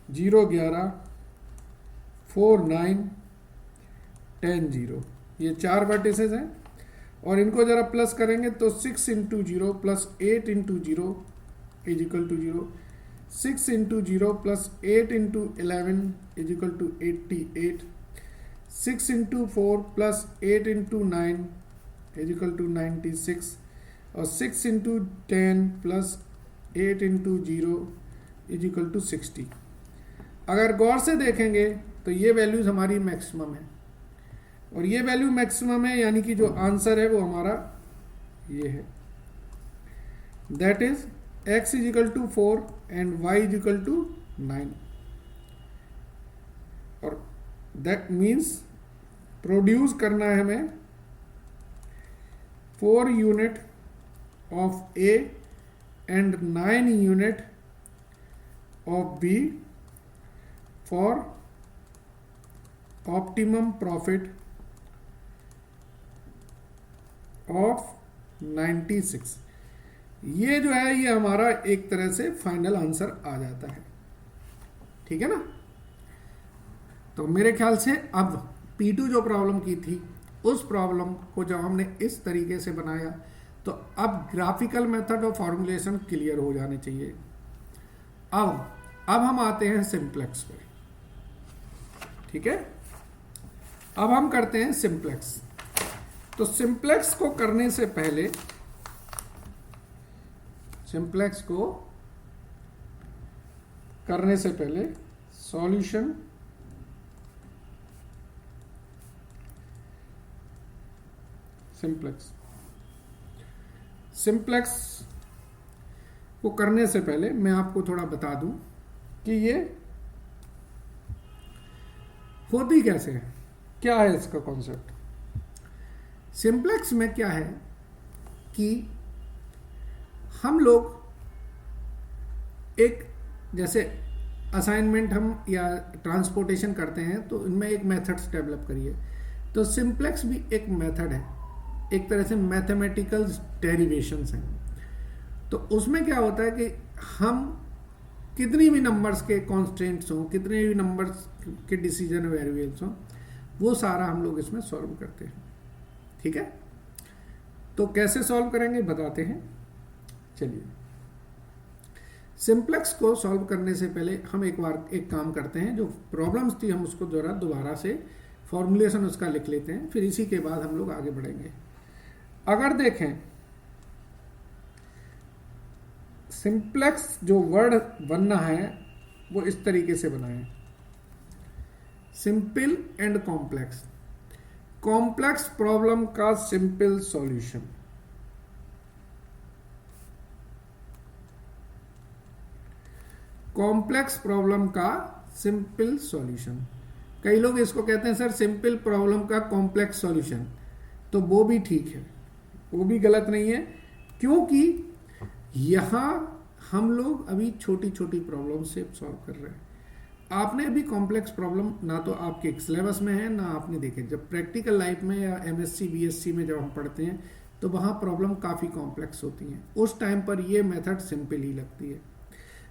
0, 11, 4, 9, 10, 0। ये 4 वर्टिसेस हैं, और इनको जरा प्लस करेंगे तो 6 into 0 plus 8 into 0 is equal to 0। 6 into 0 plus 8 into 11 is equal to 88। 6 into 4 plus 8 into 9 is equal to 96। और 6 into 10 plus 8 into 0 is equal to 60। अगर गौर से देखेंगे तो ये वैल्यूज हमारी मैक्सिमम है, और ये वैल्यू मैक्सिमम है, यानी कि जो आंसर है वो हमारा ये है। That is x is equal to 4 and y is equal to 9। और दैट मीन्स प्रोड्यूस करना है हमें 4 unit of A and 9 unit of B for optimum profit of 96। ये जो है ये हमारा एक तरह से फाइनल आंसर आ जाता है। ठीक है ना। तो मेरे ख्याल से अब P2 जो प्रॉब्लम की थी उस प्रॉब्लम को जब हमने इस तरीके से बनाया तो अब ग्राफिकल मेथड और फॉर्मुलेशन क्लियर हो जाने चाहिए। अब हम आते हैं सिंप्लेक्स पे। ठीक है, अब हम करते हैं सिंप्लेक्स। तो सिंप्लेक्स को करने से पहले सॉल्यूशन सिंप्लेक्स को करने से पहले मैं आपको थोड़ा बता दूं कि ये होती कैसे है, क्या है इसका कॉन्सेप्ट। सिंप्लेक्स में क्या है कि हम लोग एक जैसे असाइनमेंट हम या ट्रांसपोर्टेशन करते हैं तो इनमें एक मेथड्स डेवलप करिए। तो सिंप्लेक्स भी एक मेथड है, एक तरह से मैथमेटिकल डेरिवेशंस हैं। तो उसमें क्या होता है कि हम कितनी भी नंबर्स के कॉन्स्टेंट्स हों, कितने भी नंबर्स के डिसीजन वेरिएबल्स हों, वो सारा हम लोग इसमें सॉल्व करते हैं। ठीक है, तो कैसे सॉल्व करेंगे बताते हैं। चलिए, सिंप्लेक्स को सॉल्व करने से पहले हम एक काम करते हैं। जो प्रॉब्लम्स थी हम उसको जरा दोबारा से फॉर्मुलेशन उसका लिख लेते हैं, फिर इसी के बाद हम लोग आगे बढ़ेंगे। अगर देखें सिंप्लेक्स जो वर्ड बनना है वो इस तरीके से बना है, simple and complex. Complex problem का सिंपल सॉल्यूशन, कॉम्प्लेक्स प्रॉब्लम का सिंपल सॉल्यूशन। कई लोग इसको कहते हैं सर सिंपल प्रॉब्लम का कॉम्प्लेक्स सॉल्यूशन, तो वो भी ठीक है, वो भी गलत नहीं है, क्योंकि यहां हम लोग अभी छोटी छोटी प्रॉब्लम से सॉल्व कर रहे हैं। आपने अभी कॉम्प्लेक्स प्रॉब्लम ना तो आपके सिलेबस में है ना आपने देखे। जब प्रैक्टिकल लाइफ में या MSc BSc में जब हम पढ़ते हैं तो वहां प्रॉब्लम काफ़ी कॉम्प्लेक्स होती हैं, उस टाइम पर ये मेथड सिंपल ही लगती है।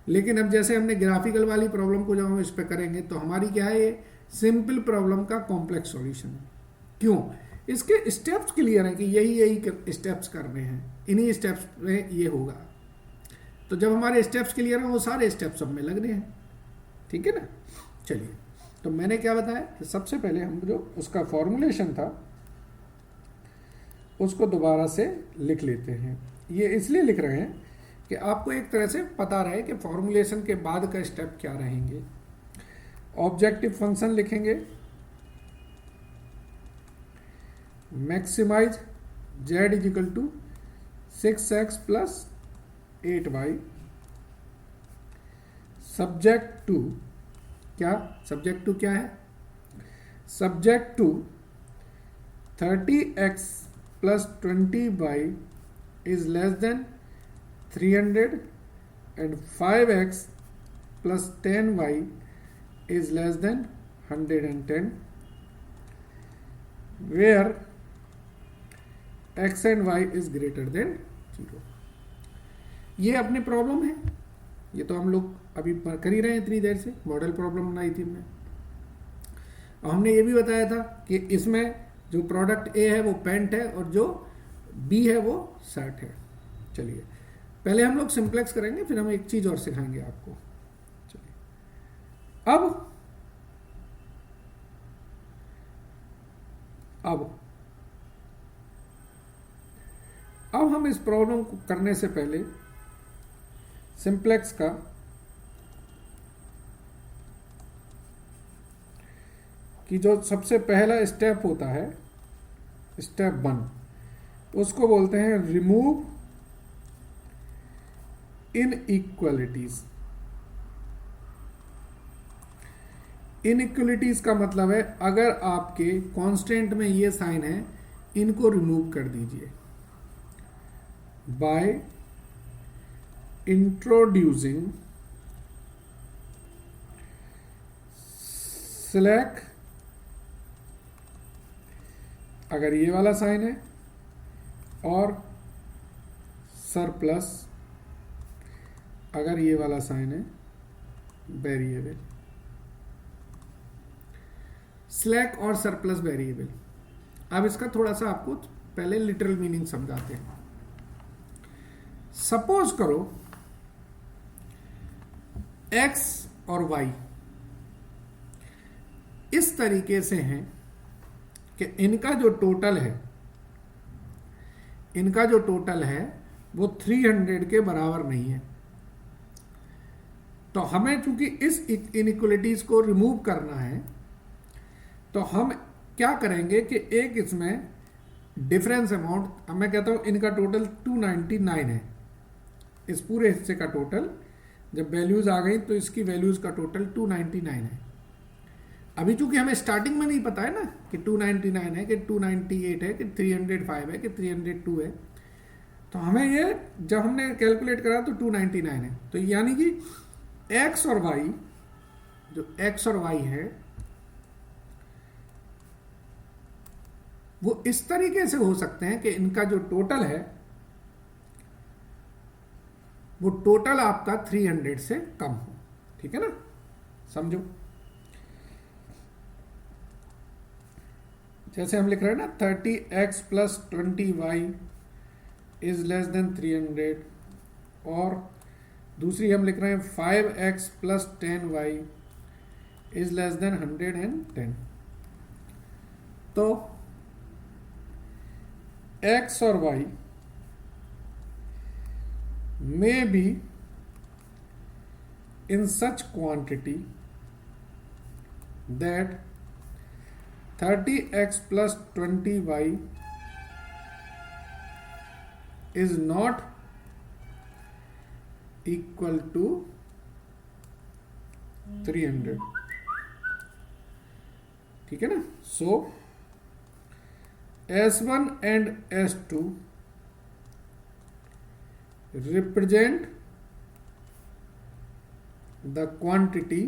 लेकिन अब जैसे हमने ग्राफिकल वाली प्रॉब्लम को जब हम इस पर करेंगे तो हमारी क्या है, ये सिंपल प्रॉब्लम का कॉम्प्लेक्स सॉल्यूशन है। क्यों? इसके स्टेप्स क्लियर हैं कि यही स्टेप्स करने हैं, इन्हीं स्टेप्स में ये होगा। तो जब हमारे स्टेप्स क्लियर हैं वो सारे स्टेप्स सब में लगने हैं। ठीक है ना। चलिए, तो मैंने क्या बताया कि सबसे पहले हम जो उसका फॉर्मुलेशन था उसको दोबारा से लिख लेते हैं। ये इसलिए लिख रहे हैं कि आपको एक तरह से पता रहे कि फॉर्मुलेशन के बाद का स्टेप क्या रहेंगे। ऑब्जेक्टिव फंक्शन लिखेंगे, maximize z is equal to 6x plus 8y subject to क्या है, subject to 30x plus 20y is less than 300 and 5x plus 10y is less than 110 where x and y is greater than 0। ये अपनी problem है, ये तो हम लोग अभी कर ही रहे हैं इतनी देर से, मॉडल प्रॉब्लम बनाई थी हमने। और हमने ये भी बताया था कि इसमें जो प्रोडक्ट A है वो पेंट है और जो B है वो शर्ट है। चलिए, पहले हम लोग सिंप्लेक्स करेंगे, फिर हम एक चीज और सिखाएंगे आपको। चलिए, अब हम इस प्रॉब्लम को करने से पहले सिंप्लेक्स का कि जो सबसे पहला स्टेप होता है, स्टेप 1, उसको बोलते हैं रिमूव इनइक्वालिटीज। इनइक्वालिटीज का मतलब है अगर आपके कांस्टेंट में ये साइन है, इनको रिमूव कर दीजिए बाय इंट्रोड्यूसिंग स्लैक। अगर ये वाला साइन है और सरप्लस, अगर ये वाला साइन है वेरिएबल, स्लैक और सरप्लस वेरिएबल। अब इसका थोड़ा सा आपको पहले लिटरल मीनिंग समझाते हैं। सपोज करो x और y इस तरीके से हैं कि इनका जो टोटल है वो 300 के बराबर नहीं है। तो हमें चूंकि इस इनइक्वलिटीज को रिमूव करना है, तो हम क्या करेंगे कि एक इसमें डिफरेंस अमाउंट, मैं कहता हूं इनका टोटल 299 है, इस पूरे हिस्से का टोटल जब वैल्यूज आ गई तो इसकी वैल्यूज का टोटल 299 है। अभी चूंकि हमें स्टार्टिंग में नहीं पता है ना कि 299 है कि 298 है कि 305 है कि 302 है, तो हमें ये जब हमने कैलकुलेट करा तो 299 है। तो यानी कि x और y, जो x और y है वो इस तरीके से हो सकते हैं कि इनका जो टोटल है वो टोटल आपका 300 से कम हो। ठीक है ना, समझो। जैसे हम लिख रहे हैं ना 30x plus 20y is less than 300, और दूसरी हम लिख रहे हैं 5x plus 10y is less than 110। तो x और y may be in such quantity that 30x plus 20y is not equal to 300। ठीक है ना। So S1 and S2 represent the quantity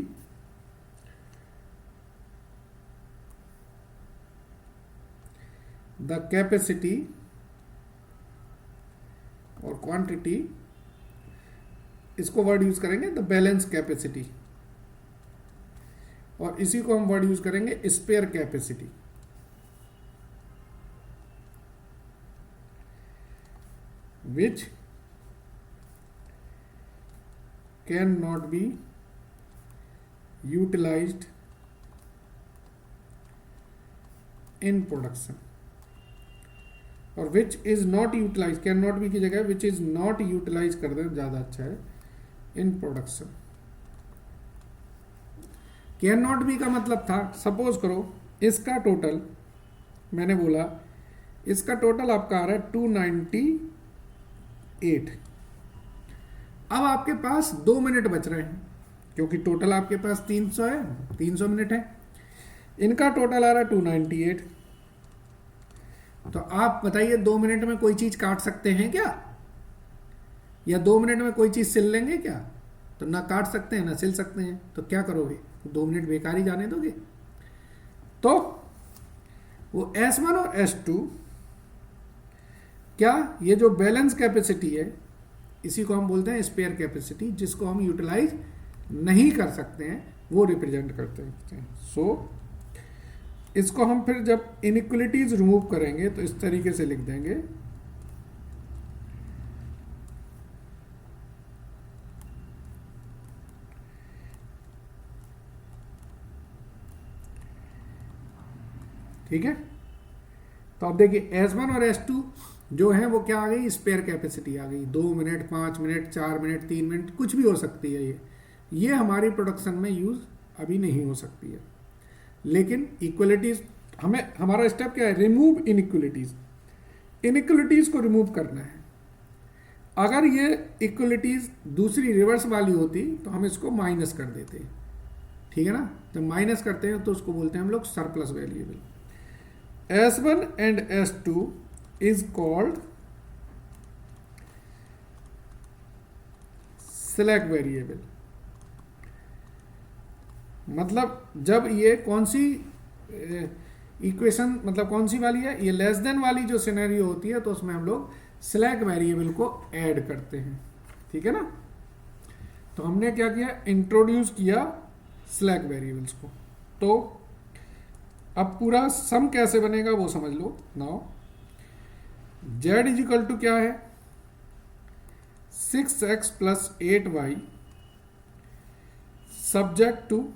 the capacity और क्वांटिटी, इसको word use करेंगे the balance capacity, और इसी को हम वर्ड यूज करेंगे spare capacity. Which can not be utilized in production, और which is not utilize, can not be की जगह विच इज नॉट यूटिलाइज कर दे ज्यादा अच्छा है, in production. Can not B का मतलब था, सपोज करो इसका टोटल, मैंने बोला इसका टोटल आपका आ रहा है 298। अब आपके पास 2 मिनट बच रहे हैं क्योंकि टोटल आपके पास 300 है, 300 मिनट है, इनका टोटल आ रहा है 298। तो आप बताइए 2 मिनट में कोई चीज काट सकते हैं क्या, या 2 मिनट में कोई चीज सिल लेंगे क्या? तो ना काट सकते हैं ना सिल सकते हैं, तो क्या करोगे? 2 मिनट बेकार ही जाने दोगे। तो वो S1 और S2 क्या, ये जो बैलेंस कैपेसिटी है इसी को हम बोलते हैं स्पेयर कैपेसिटी, जिसको हम यूटिलाइज नहीं कर सकते हैं, वो रिप्रेजेंट करते हैं। सो इसको हम फिर जब इनइक्वलिटीज रिमूव करेंगे तो इस तरीके से लिख देंगे, ठीक है। तो अब देखिए S1 और S2 जो है वो क्या आ गई, स्पेयर कैपेसिटी आ गई। 2 मिनट, 5 मिनट, 4 मिनट, 3 मिनट, कुछ भी हो सकती है। ये हमारी प्रोडक्शन में यूज अभी नहीं हो सकती है। लेकिन इक्वलिटीज, हमें हमारा स्टेप क्या है, रिमूव इनइक्वलिटीज। इनइक्वलिटीज को रिमूव करना है। अगर ये इक्वलिटीज दूसरी रिवर्स वाली होती तो हम इसको माइनस कर देते, ठीक है ना। जब माइनस करते हैं तो उसको बोलते हैं हम लोग surplus variable. S1 and S2 is called slack variable। मतलब जब ये कौन सी इक्वेशन, मतलब कौन सी वाली है, ये लेस देन वाली जो सिनेरियो होती है तो उसमें हम लोग स्लैक वेरिएबल को ऐड करते हैं, ठीक है ना। तो हमने क्या किया, इंट्रोड्यूस किया स्लैक वेरिएबल्स को। तो अब पूरा सम कैसे बनेगा वो समझ लो। Now z is equal to क्या है, 6x plus 8y subject to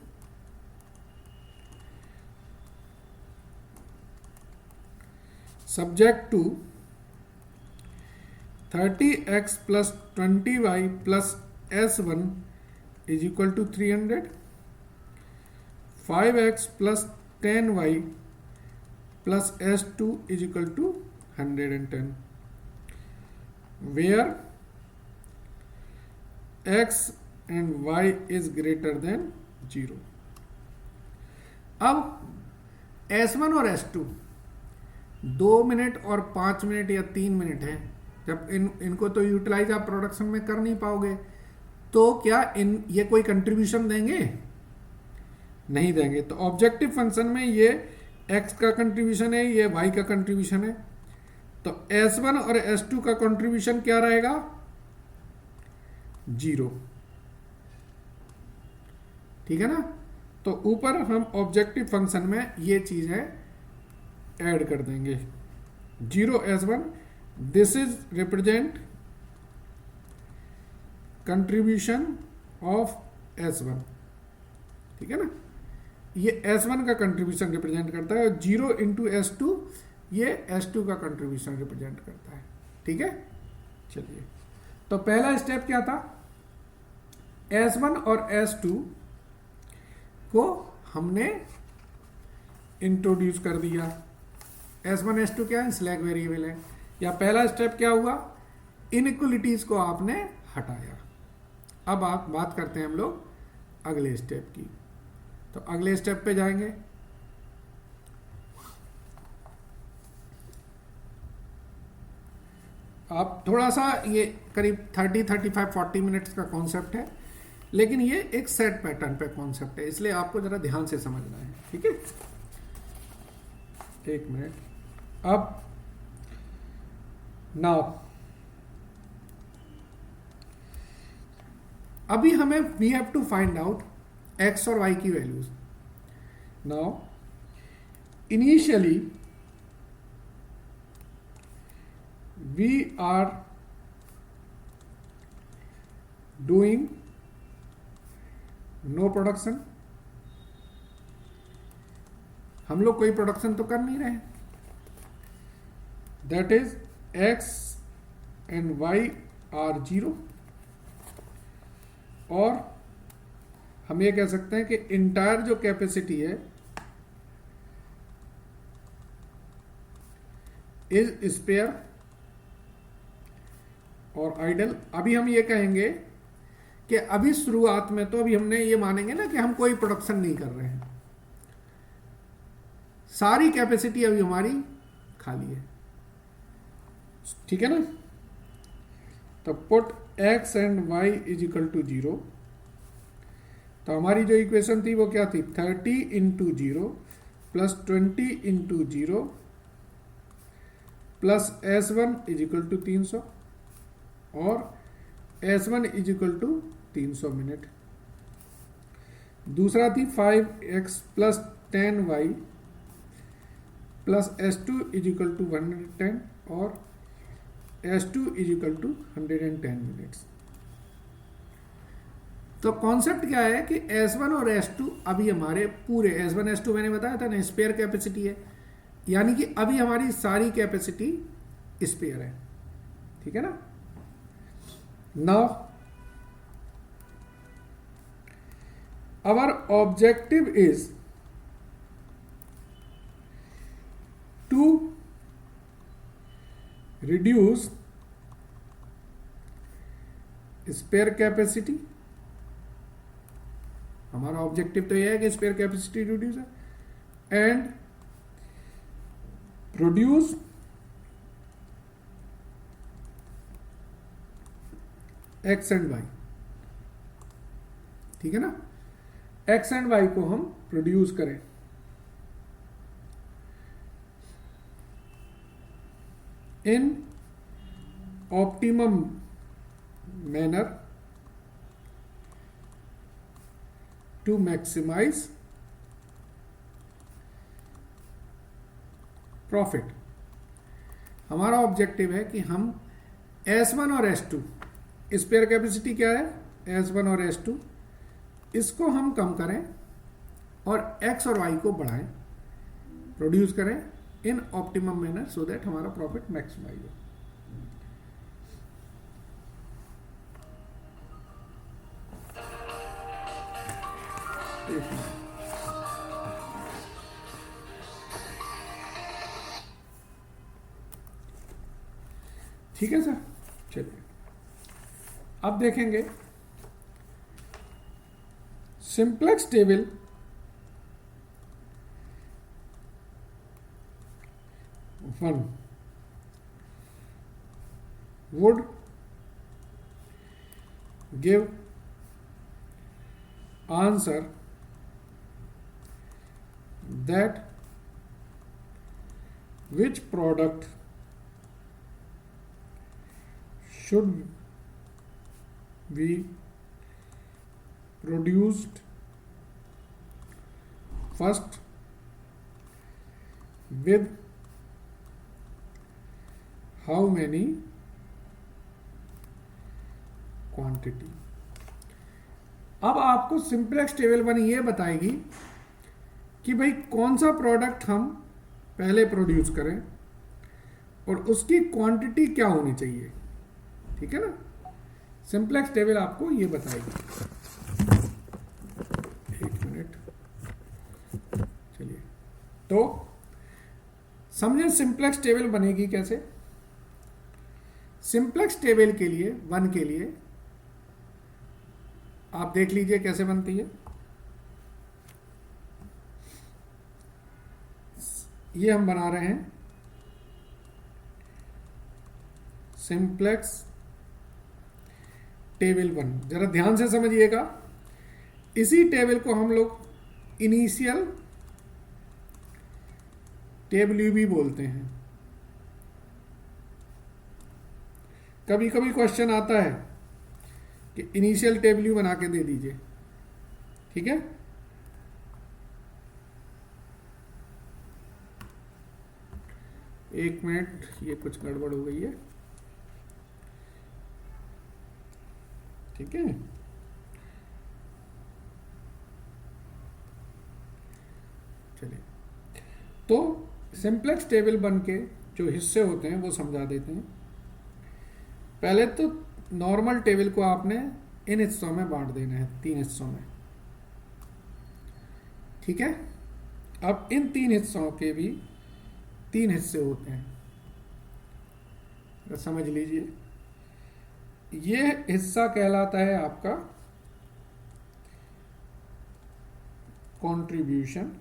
subject to 30x plus 20y plus s1 is equal to 300, 5x plus 10y plus s2 is equal to 110, where x and y is greater than 0। अब s1 और s2 2 minute और 5 minute या 3 minute है। जब इनको तो utilise आप production में कर नहीं पाओगे, तो क्या ये कोई कंट्रीब्यूशन देंगे? नहीं देंगे। तो ऑब्जेक्टिव फंक्शन में ये x का कंट्रीब्यूशन है, ये y का कंट्रीब्यूशन है। तो s1 और s2 का कंट्रीब्यूशन क्या रहेगा, 0, ठीक है ना। तो ऊपर हम ऑब्जेक्टिव फंक्शन में ये चीजें ऐड कर देंगे। 0 s1, this is represent contribution of s1, ठीक है ना। ये s1 का कंट्रीब्यूशन रिप्रेजेंट करता है, और 0 इंटू s2 ये s2 का कंट्रीब्यूशन रिप्रेजेंट करता है, ठीक है। चलिए, तो पहला स्टेप क्या था, s1 और s2 को हमने इंट्रोड्यूस कर दिया। s1 s2 क्या है, स्लैक वेरिएबल है। या पहला स्टेप क्या हुआ, इनइक्वलिटीज को आपने हटाया। अब आप बात करते हैं हम लोग अगले स्टेप की। तो अगले स्टेप पे जाएंगे। आप थोड़ा सा, ये करीब 30, 35, 40 मिनट्स का कॉन्सेप्ट है, लेकिन ये एक सेट पैटर्न पे कॉन्सेप्ट है, इसलिए आपको जरा ध्यान से समझना है, ठीक है। एक मिनट। अब नाउ अभी हमें we have to find out x और y की values. Now initially we are doing no production. हम लोग कोई प्रोडक्शन तो कर नहीं रहे। That is x and y are 0, और हम ये कह सकते हैं कि इंटायर जो कैपेसिटी है इज स्पेयर और आइडल। अभी हम ये कहेंगे कि अभी शुरुआत में तो अभी हमने ये मानेंगे ना कि हम कोई प्रोडक्शन नहीं कर रहे हैं, सारी कैपेसिटी अभी हमारी खाली है, ठीक है ना। तो put x and y is equal to 0। तो हमारी जो इक्वेशन थी वो क्या थी, 30 into 0 plus 20 into 0 plus s1 is equal to 300 और s1 is equal to 300 minute. दूसरा थी 5x plus 10y plus s2 is equal to 110 और s2 is equal to 110 minutes. तो कॉन्सेप्ट क्या है कि s1 और s2 अभी हमारे पूरे, s1 s2 मैंने बताया था ना स्पेयर कैपेसिटी है, यानी कि अभी हमारी सारी कैपेसिटी स्पेयर है, ठीक है ना। Now our objective is to reduce spare capacity. हमारा ऑब्जेक्टिव तो यह है कि स्पेयर कैपेसिटी रिड्यूस है, and produce x and y, ठीक है ना। एक्स एंड वाई को हम प्रोड्यूस करें। इन optimum manner to maximize profit. हमारा ऑब्जेक्टिव है कि हम S1 और S2, स्पेयर कैपेसिटी क्या है, S1 और S2, इसको हम कम करें और X और Y को बढ़ाएं, प्रोड्यूस करें इन ऑप्टिमम मैनर सो दैट हमारा प्रॉफिट मैक्सिमाइज हो। ठीक है सर, चलिए अब देखेंगे simplex table one would give answer that which product should be produced first with how many quantity. अब आपको सिंप्लेक्स टेबल वन ये बताएगी कि भाई कौन सा प्रोडक्ट हम पहले प्रोड्यूस करें और उसकी क्वांटिटी क्या होनी चाहिए। ठीक है ना, सिंप्लेक्स टेबल आपको ये बताएगी। एक मिनट, चलिए तो समझें सिंप्लेक्स टेबल बनेगी कैसे। सिंप्लेक्स टेबल के लिए वन के लिए आप देख लीजिए कैसे बनती है। ये हम बना रहे हैं सिंप्लेक्स टेबल वन। जरा ध्यान से समझिएगा, इसी टेबल को हम लोग इनिशियल टेबल भी बोलते हैं। कभी कभी क्वेश्चन आता है कि इनिशियल टेबल बना के दे दीजिए। ठीक है, एक मिनट, ये कुछ गड़बड़ हो गई है। ठीक है, चलिए तो सिंप्लेक्स टेबल बन के जो हिस्से होते हैं वो समझा देते हैं। पहले तो नॉर्मल टेबल को आपने इन हिस्सों में बांट देना है, 3 हिस्सों में। ठीक है, अब इन 3 हिस्सों के भी 3 हिस्से होते हैं, तो समझ लीजिए। ये हिस्सा कहलाता है आपका कंट्रीब्यूशन,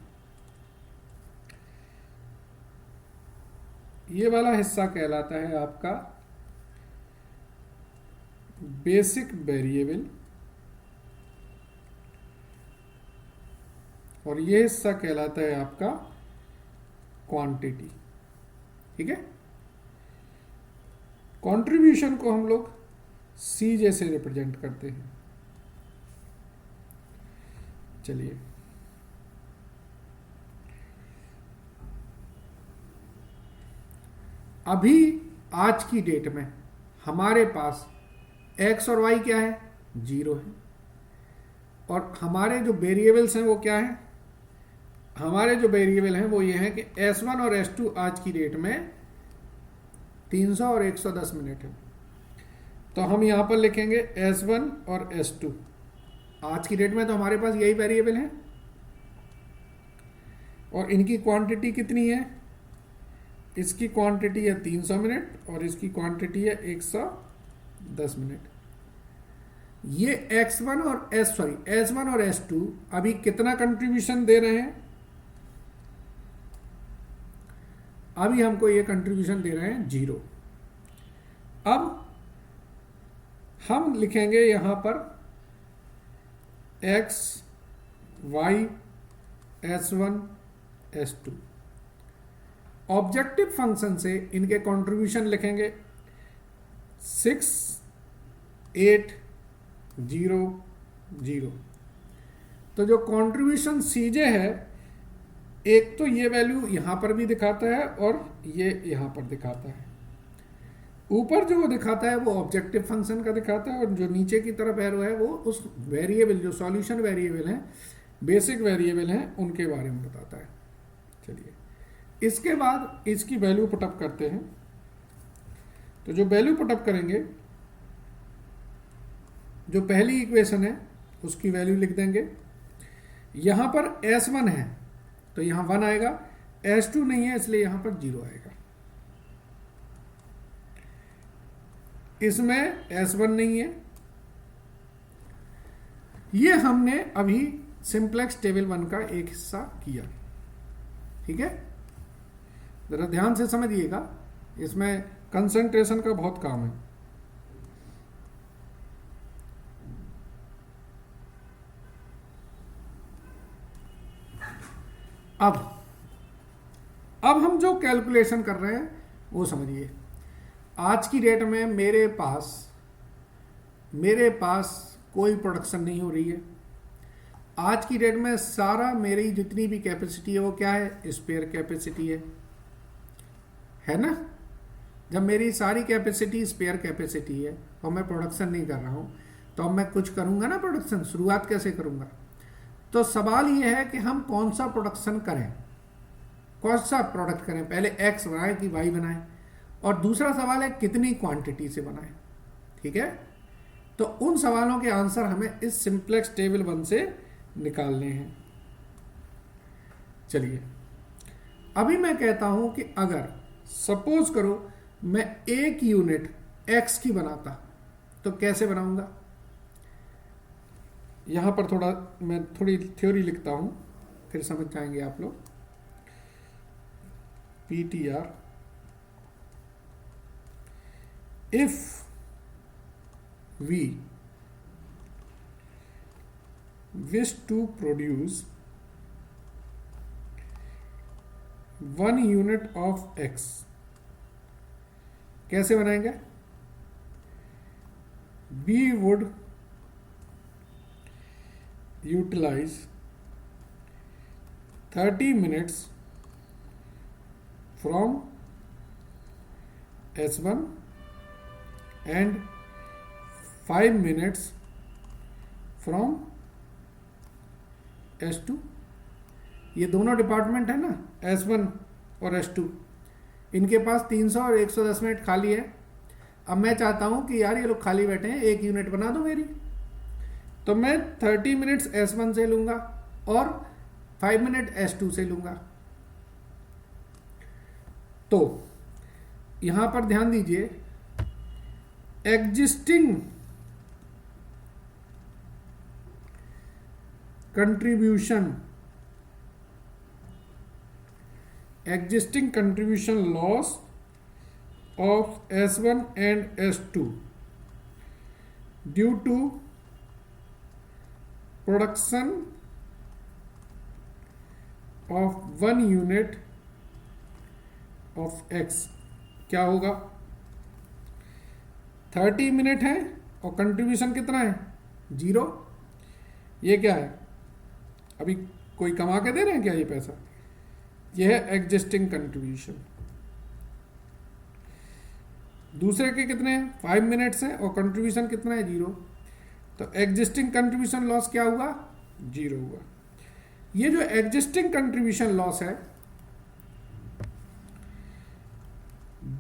ये वाला हिस्सा कहलाता है आपका बेसिक वेरिएबल, और ये हिस्सा कहलाता है आपका क्वांटिटी। ठीक है, कंट्रीब्यूशन को हम लोग सी जैसे रिप्रेजेंट करते हैं। चलिए अभी आज की डेट में हमारे पास एक्स और वाई क्या है, 0 है, और हमारे जो वेरिएबल्स हैं वो क्या है, हमारे जो वेरिएबल हैं वो ये हैं कि S1 और S2 आज की डेट में 300 और 110 मिनट है। तो हम यहां पर लिखेंगे S1 और S2। आज की डेट में तो हमारे पास यही वेरिएबल है, और इनकी क्वांटिटी कितनी है, इसकी क्वांटिटी है 300 मिनट और इसकी क्वांटिटी है 110 मिनट। ये S1 और S2 अभी कितना कंट्रीब्यूशन दे रहे हैं, अभी हमको ये कंट्रीब्यूशन दे रहे हैं 0। अब हम लिखेंगे यहां पर X, Y, S1, S2। Objective function से इनके कंट्रीब्यूशन लिखेंगे। 6800। तो जो कंट्रीब्यूशन सीजे है, एक तो ये वैल्यू यहां पर भी दिखाता है और ये यहां पर दिखाता है। ऊपर जो वो दिखाता है वो ऑब्जेक्टिव फंक्शन का दिखाता है, और जो नीचे की तरफ एरो है वो उस वेरिएबल, जो सॉल्यूशन वेरिएबल है, बेसिक वेरिएबल हैं, उनके बारे में बताता है। चलिए, इसके बाद इसकी वैल्यू पुटअप करते हैं। तो जो वैल्यू पुटअप करेंगे, जो पहली इक्वेशन है उसकी वैल्यू लिख देंगे। यहां पर S1 है तो यहां 1 आएगा, S2 नहीं है इसलिए यहां पर 0 आएगा। इसमें S1 नहीं है। ये हमने अभी सिंप्लेक्स टेबल 1 का एक हिस्सा किया। ठीक है, जरा ध्यान से समझिएगा, इसमें कंसंट्रेशन का बहुत काम है। अब हम जो कैलकुलेशन कर रहे हैं वो समझिए। आज की डेट में मेरे पास कोई प्रोडक्शन नहीं हो रही है। आज की डेट में सारा मेरी जितनी भी कैपेसिटी है वो क्या है? स्पेयर कैपेसिटी है ना। जब मेरी सारी कैपेसिटी स्पेयर कैपेसिटी है और मैं प्रोडक्शन नहीं कर रहा हूं, तो अब मैं कुछ करूंगा ना प्रोडक्शन। शुरुआत कैसे करूंगा? तो सवाल ये है कि हम कौन सा प्रोडक्शन करें, कौन सा प्रोडक्ट करें। पहले एक्स बनाए कि वाई बनाए, और दूसरा सवाल है कितनी क्वांटिटी से बनाए। ठीक है, तो उन सवालों के आंसर हमें इस सिंप्लेक्स टेबल 1 से निकालने हैं। चलिए, अभी मैं कहता हूं कि अगर सपोज करो मैं एक यूनिट एक्स की बनाता, तो कैसे बनाऊंगा? यहां पर मैं थोड़ी थ्योरी लिखता हूं, फिर समझ जाएंगे आप लोग। PTR, if we wish to produce 1 unit of X, कैसे बनाएंगे? We would utilize 30 minutes from S1 and 5 minutes from S2। ये दोनों डिपार्टमेंट है ना, S1 और S2। इनके पास 300 और 110 मिनट खाली है। अब मैं चाहता हूं कि यार ये लोग खाली बैठे हैं, एक यूनिट बना दो मेरी। तो मैं 30 मिनट्स S1 से लूंगा और 5 मिनट S2 से लूंगा। तो यहां पर ध्यान दीजिए, existing contribution loss of S1 and S2 due to production of 1 unit of X क्या होगा? 30 मिनट है और कंट्रीब्यूशन कितना है? 0। ये क्या है? अभी कोई कमा के दे रहे हैं क्या ये पैसा? ये है एग्जिस्टिंग कंट्रीब्यूशन। दूसरे के कितने हैं? 5 मिनट्स है और कंट्रीब्यूशन कितना है? 0। तो एग्जिस्टिंग कंट्रीब्यूशन लॉस क्या हुआ? 0 हुआ। ये जो एग्जिस्टिंग कंट्रीब्यूशन लॉस है,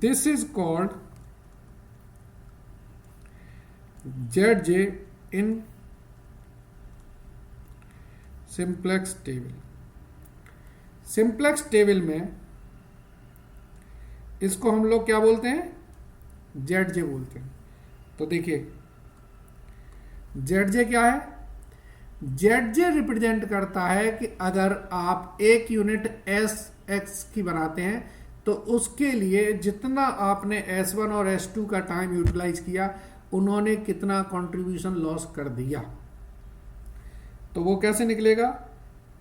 this is called ZJ in simplex table. Simplex table में इसको हम लोग क्या बोलते हैं? ZJ बोलते हैं। तो देखिए, ZJ क्या है? ZJ रिप्रेजेंट करता है कि अगर आप एक यूनिट SX की बनाते हैं तो उसके लिए जितना आपने S1 और S2 का टाइम यूटिलाइज किया, उन्होंने कितना कंट्रीब्यूशन लॉस कर दिया। तो वो कैसे निकलेगा?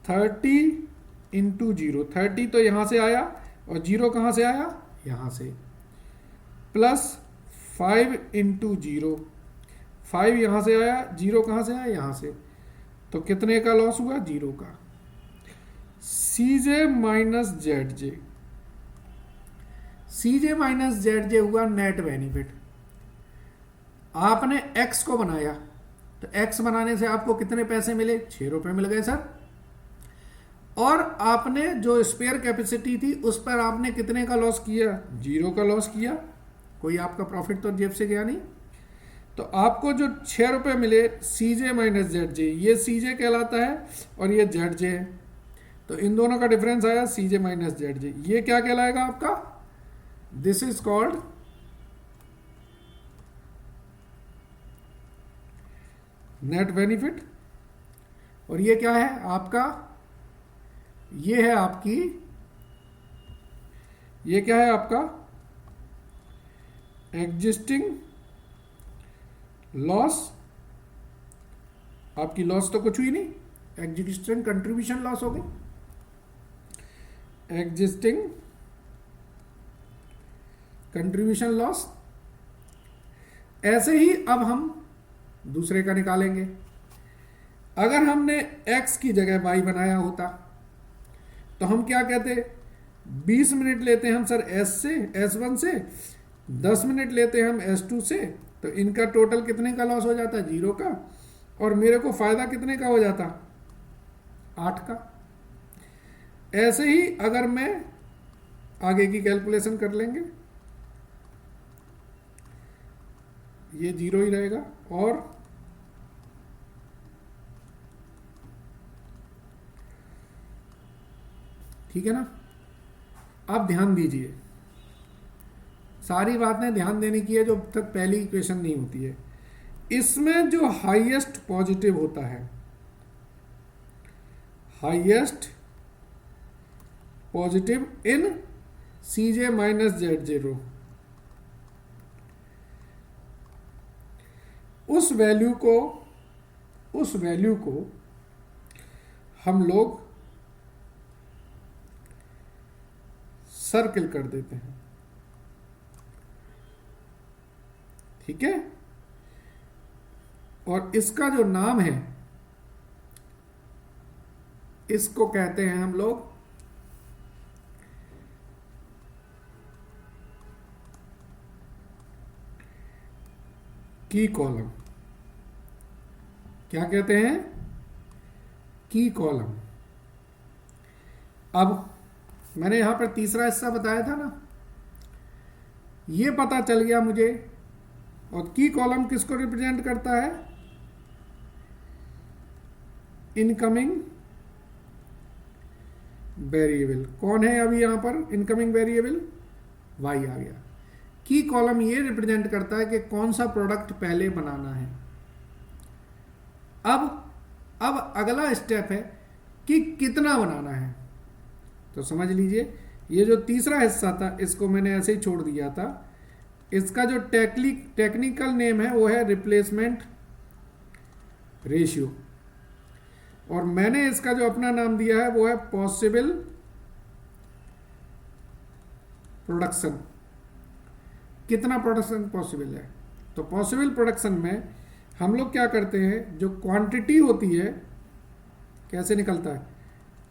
30 इंटू 0। 30 तो यहां से आया और 0 कहां से आया? यहां से, प्लस 5 इंटू 0, 5 यहाँ से आया, 0 कहाँ से आया, यहाँ से, तो कितने का लॉस हुआ, 0 का। CJ minus ZJ, CJ minus ZJ हुआ नेट बेनिफिट। आपने X को बनाया, तो X बनाने से आपको कितने पैसे मिले, 6 रुपए मिल गए सर। और आपने जो स्पेयर कैपेसिटी थी उस पर आपने कितने का लॉस किया, 0 का लॉस किया, कोई आपका प्रॉफिट तो जेब से गया नहीं। तो आपको जो 6 रुपए मिले CJ माइनस ZJ, ये CJ कहलाता है और ये ZJ है, तो इन दोनों का डिफरेंस आया CJ माइनस ZJ। ये क्या कहलाएगा आपका, this is called net benefit. और ये क्या है आपका, ये है आपकी, ये क्या है आपका एग्जिस्टिंग लॉस। आपकी लॉस तो कुछ हुई नहीं, एग्जिस्टिंग कंट्रीब्यूशन लॉस हो गई, एग्जिस्टिंग कंट्रीब्यूशन लॉस। ऐसे ही अब हम दूसरे का निकालेंगे। अगर हमने x की जगह y बनाया होता तो हम क्या कहते, 20 मिनट लेते हैं हम सर S1 से, 10 मिनट लेते हैं हम S2 से, तो इनका टोटल कितने का लॉस हो जाता है, 0 का, और मेरे को फायदा कितने का हो जाता, 8 का। ऐसे ही अगर मैं आगे की कैलकुलेशन कर लेंगे, ये 0 ही रहेगा। और ठीक है ना, आप ध्यान दीजिए, सारी बातें ध्यान देने की है जो अब तक पहली इक्वेशन नहीं होती है। इसमें जो हाईएस्ट पॉजिटिव होता है, highest positive in CJ minus ZJ रो, उस वैल्यू को हम लोग सर्किल कर देते हैं, ठीक है। और इसका जो नाम है, इसको कहते हैं हम लोग की कॉलम। क्या कहते हैं, की कॉलम। अब मैंने यहां पर तीसरा हिस्सा बताया था ना, ये पता चल गया मुझे। और की कॉलम किसको रिप्रेजेंट करता है, इनकमिंग वेरिएबल। कौन है अभी यहां पर इनकमिंग वेरिएबल, y आ गया। की कॉलम ये रिप्रेजेंट करता है कि कौन सा प्रोडक्ट पहले बनाना है। अब अगला स्टेप है कि कितना बनाना है। तो समझ लीजिए, ये जो तीसरा हिस्सा था इसको मैंने ऐसे ही छोड़ दिया था। इसका जो टेक्निकल नेम है वो है रिप्लेसमेंट रेशियो, और मैंने इसका जो अपना नाम दिया है वो है पॉसिबल प्रोडक्शन। कितना प्रोडक्शन पॉसिबल है, तो पॉसिबल प्रोडक्शन में हम लोग क्या करते हैं, जो क्वांटिटी होती है कैसे निकलता है,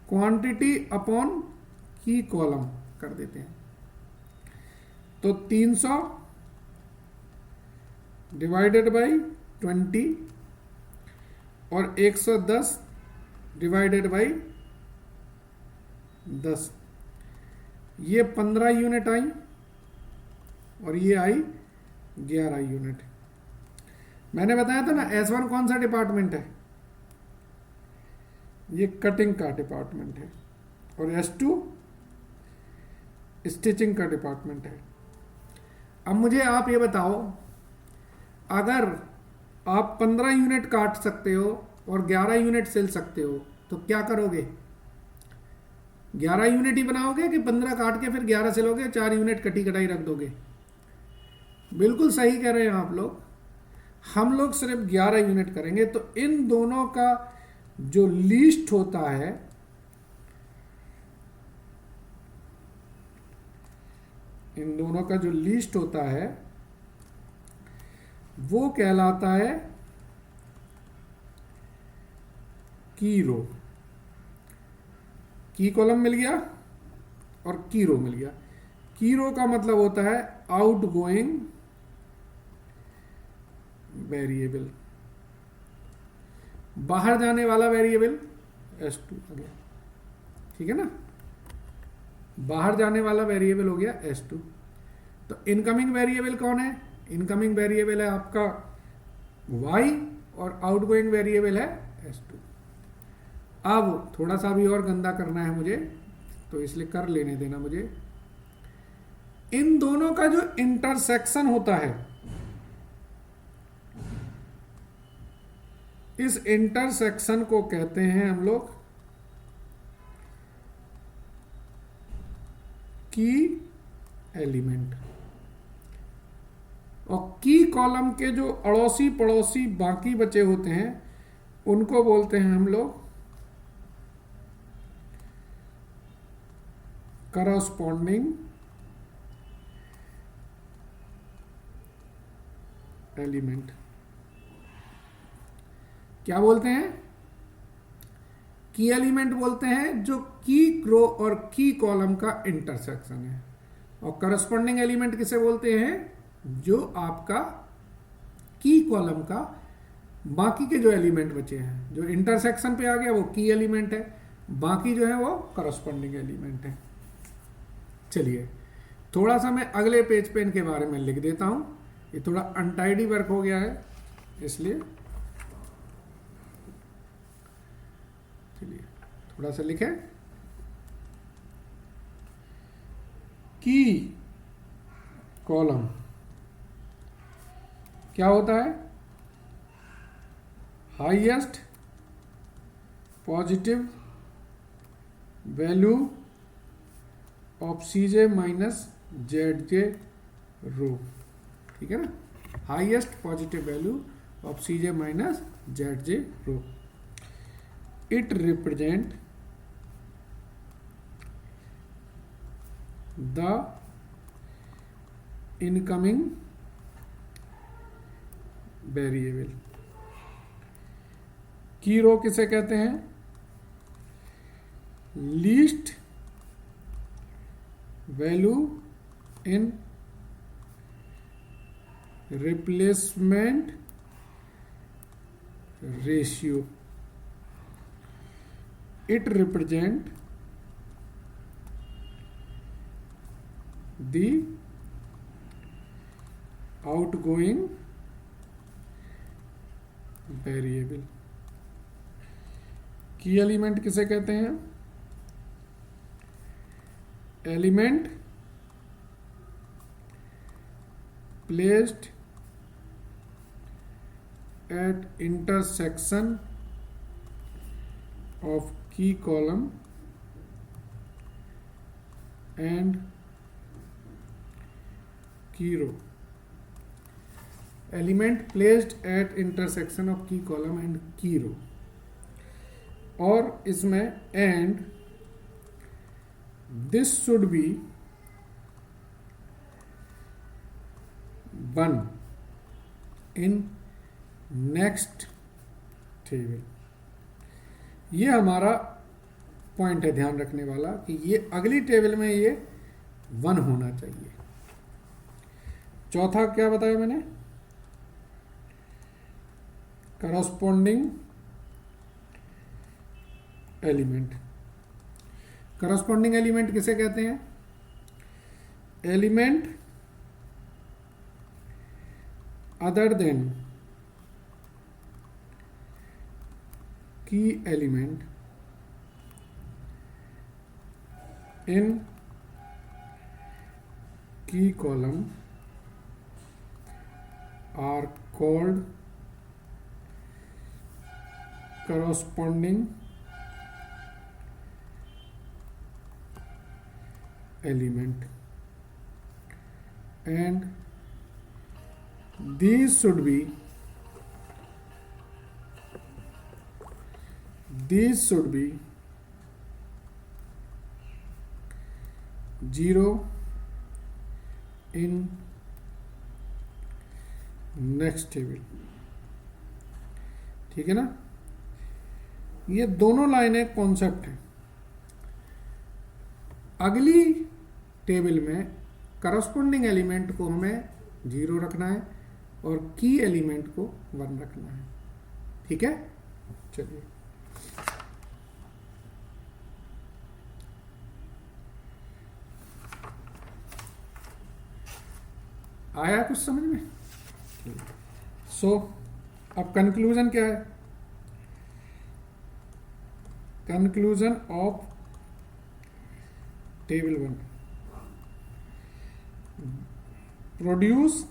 क्वांटिटी अपॉन की कॉलम कर देते हैं। तो 300 डिवाइडेड बाई 20 और 110 डिवाइडेड बाई 10, ये 15 यूनिट आई और ये आई 11 यूनिट। मैंने बताया था ना S1 कौन सा डिपार्टमेंट है, ये कटिंग का डिपार्टमेंट है, और S2 स्टिचिंग का डिपार्टमेंट है। अब मुझे आप ये बताओ, अगर आप 15 यूनिट काट सकते हो और 11 यूनिट सिल सकते हो तो क्या करोगे, 11 यूनिट ही बनाओगे कि 15 काट के फिर 11 सिलोगे, 4 यूनिट कटी कटाई रख दोगे। बिल्कुल सही कह रहे हैं आप लोग, हम लोग सिर्फ 11 यूनिट करेंगे। तो इन दोनों का जो लीस्ट होता है, इन दोनों का जो लीस्ट होता है वो कहलाता है की रो। की कॉलम मिल गया और की रो मिल गया। की रो का मतलब होता है आउट गोइंग वेरिएबल, बाहर जाने वाला वेरिएबल S2 हो गया, ठीक है ना, बाहर जाने वाला वेरिएबल हो गया S2। तो इनकमिंग वेरिएबल कौन है? इनकमिंग वेरिएबल है आपका y और आउटगोइंग वेरिएबल है S2। अब थोड़ा सा भी और गंदा करना है मुझे, तो इसलिए कर लेने देना मुझे। इन दोनों का जो इंटरसेक्शन होता है, इस इंटरसेक्शन को कहते हैं हम लोग की एलिमेंट। और की कॉलम के जो अड़ोसी पड़ोसी बाकी बचे होते हैं उनको बोलते हैं हम लोग करस्पॉन्डिंग एलिमेंट। क्या बोलते हैं? की एलिमेंट बोलते हैं जो की रो और की कॉलम का इंटरसेक्शन है। और करस्पॉन्डिंग एलिमेंट किसे बोलते हैं? जो आपका की कॉलम का बाकी के जो एलिमेंट बचे हैं, जो इंटरसेक्शन पे आ गया वो की एलिमेंट है, बाकी जो है वो करस्पॉन्डिंग एलिमेंट है। चलिए थोड़ा सा मैं अगले पेज पे इनके बारे में लिख देता हूं, ये थोड़ा अनटाइडी वर्क हो गया है इसलिए। चलिए थोड़ा सा लिखें। की कॉलम क्या होता है? Highest positive value of Cj minus Zj row, ठीक है ना, highest positive value of Cj minus Zj row. It represent the incoming variable. Key row किसे कहते हैं? Least value in replacement ratio. It represent the outgoing variable. Key element किसे कहते हैं? Element placed at intersection of key column and key row. Element placed at intersection of key column and key row. और इसमें and this should be one in next table. ये हमारा point है ध्यान रखने वाला कि ये अगली टेबल में ये 1 होना चाहिए। चौथा क्या बताया मैंने? Corresponding element. करस्पॉन्डिंग एलिमेंट किसे कहते हैं? एलिमेंट अदर देन की एलिमेंट इन की column are called corresponding element, and these should be 0 in next table, ठीक है ना। ये दोनों लाइनें कॉन्सेप्ट है। अगली टेबल में करस्पॉन्डिंग एलिमेंट को हमें 0 रखना है और की एलिमेंट को 1 रखना है, ठीक है। चलिए, आया कुछ समझ में? सो अब कंक्लूजन क्या है? Conclusion of table 1, produce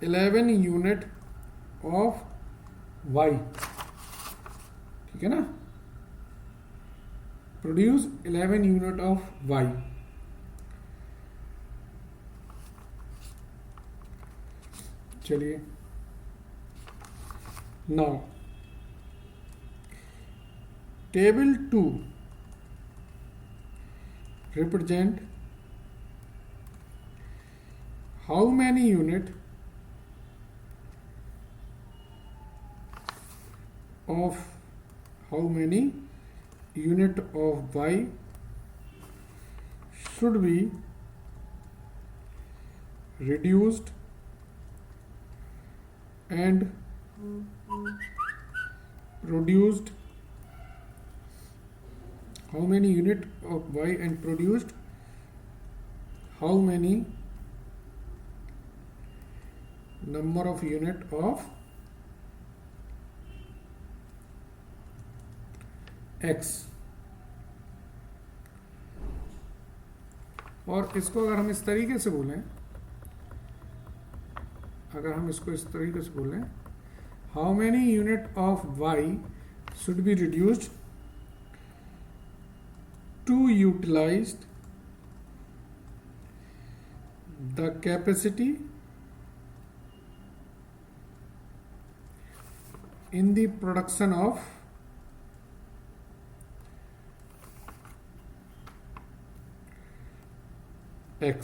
11 unit of y, ठीक है ना। Produce 11 unit of y। चलिए, now table 2 represent how many unit of y should be reduced and produced, how many unit of y and produced how many number of unit of x। और इसको अगर हम इस तरीके से बोलें, how many unit of y should be reduced to utilize the capacity in the production of x।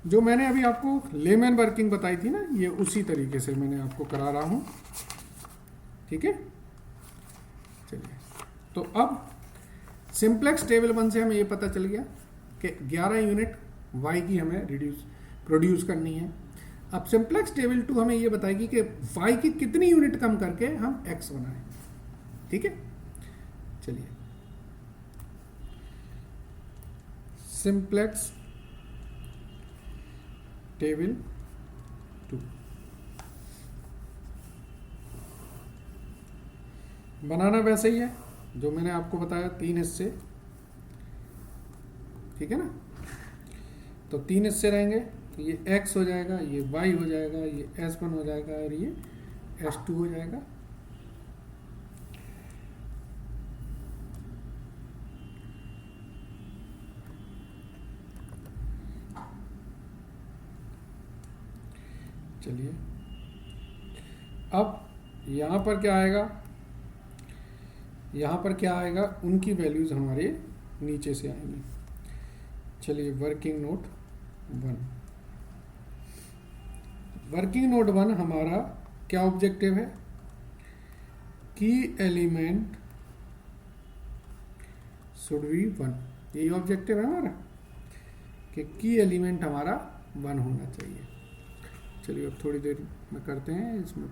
जो मैंने अभी आपको लेमैन वर्किंग बताई थी ना, ये उसी तरीके से मैंने आपको करा रहा हूं, ठीक है। चलिए, तो अब सिंप्लेक्स टेबल 1 से हमें ये पता चल गया कि 11 यूनिट y की हमें प्रोड्यूस करनी है। अब सिंप्लेक्स टेबल 2 हमें ये बताएगी कि y की कितनी यूनिट कम करके हम x बनाएं, ठीक है। चलिए, सिंप्लेक्स टेबल 2 बनाना वैसे ही है जो मैंने आपको बताया, 3 हिस्से, ठीक है ना। तो 3 हिस्से रहेंगे, ये x हो जाएगा, ये y हो जाएगा, ये s1 हो जाएगा और ये s2 हो जाएगा। चलिए, अब यहाँ पर क्या आएगा? यहाँ पर क्या आएगा? उनकी वैल्यूज हमारे नीचे से आएंगी। चलिए, वर्किंग नोट 1। वर्किंग नोट 1 हमारा क्या ऑब्जेक्टिव है? की एलिमेंट शुड बी 1। यही ऑब्जेक्टिव है हमारा कि की एलिमेंट हमारा 1 होना चाहिए। चलिए, अब थोड़ी देर में करते हैं इसमें।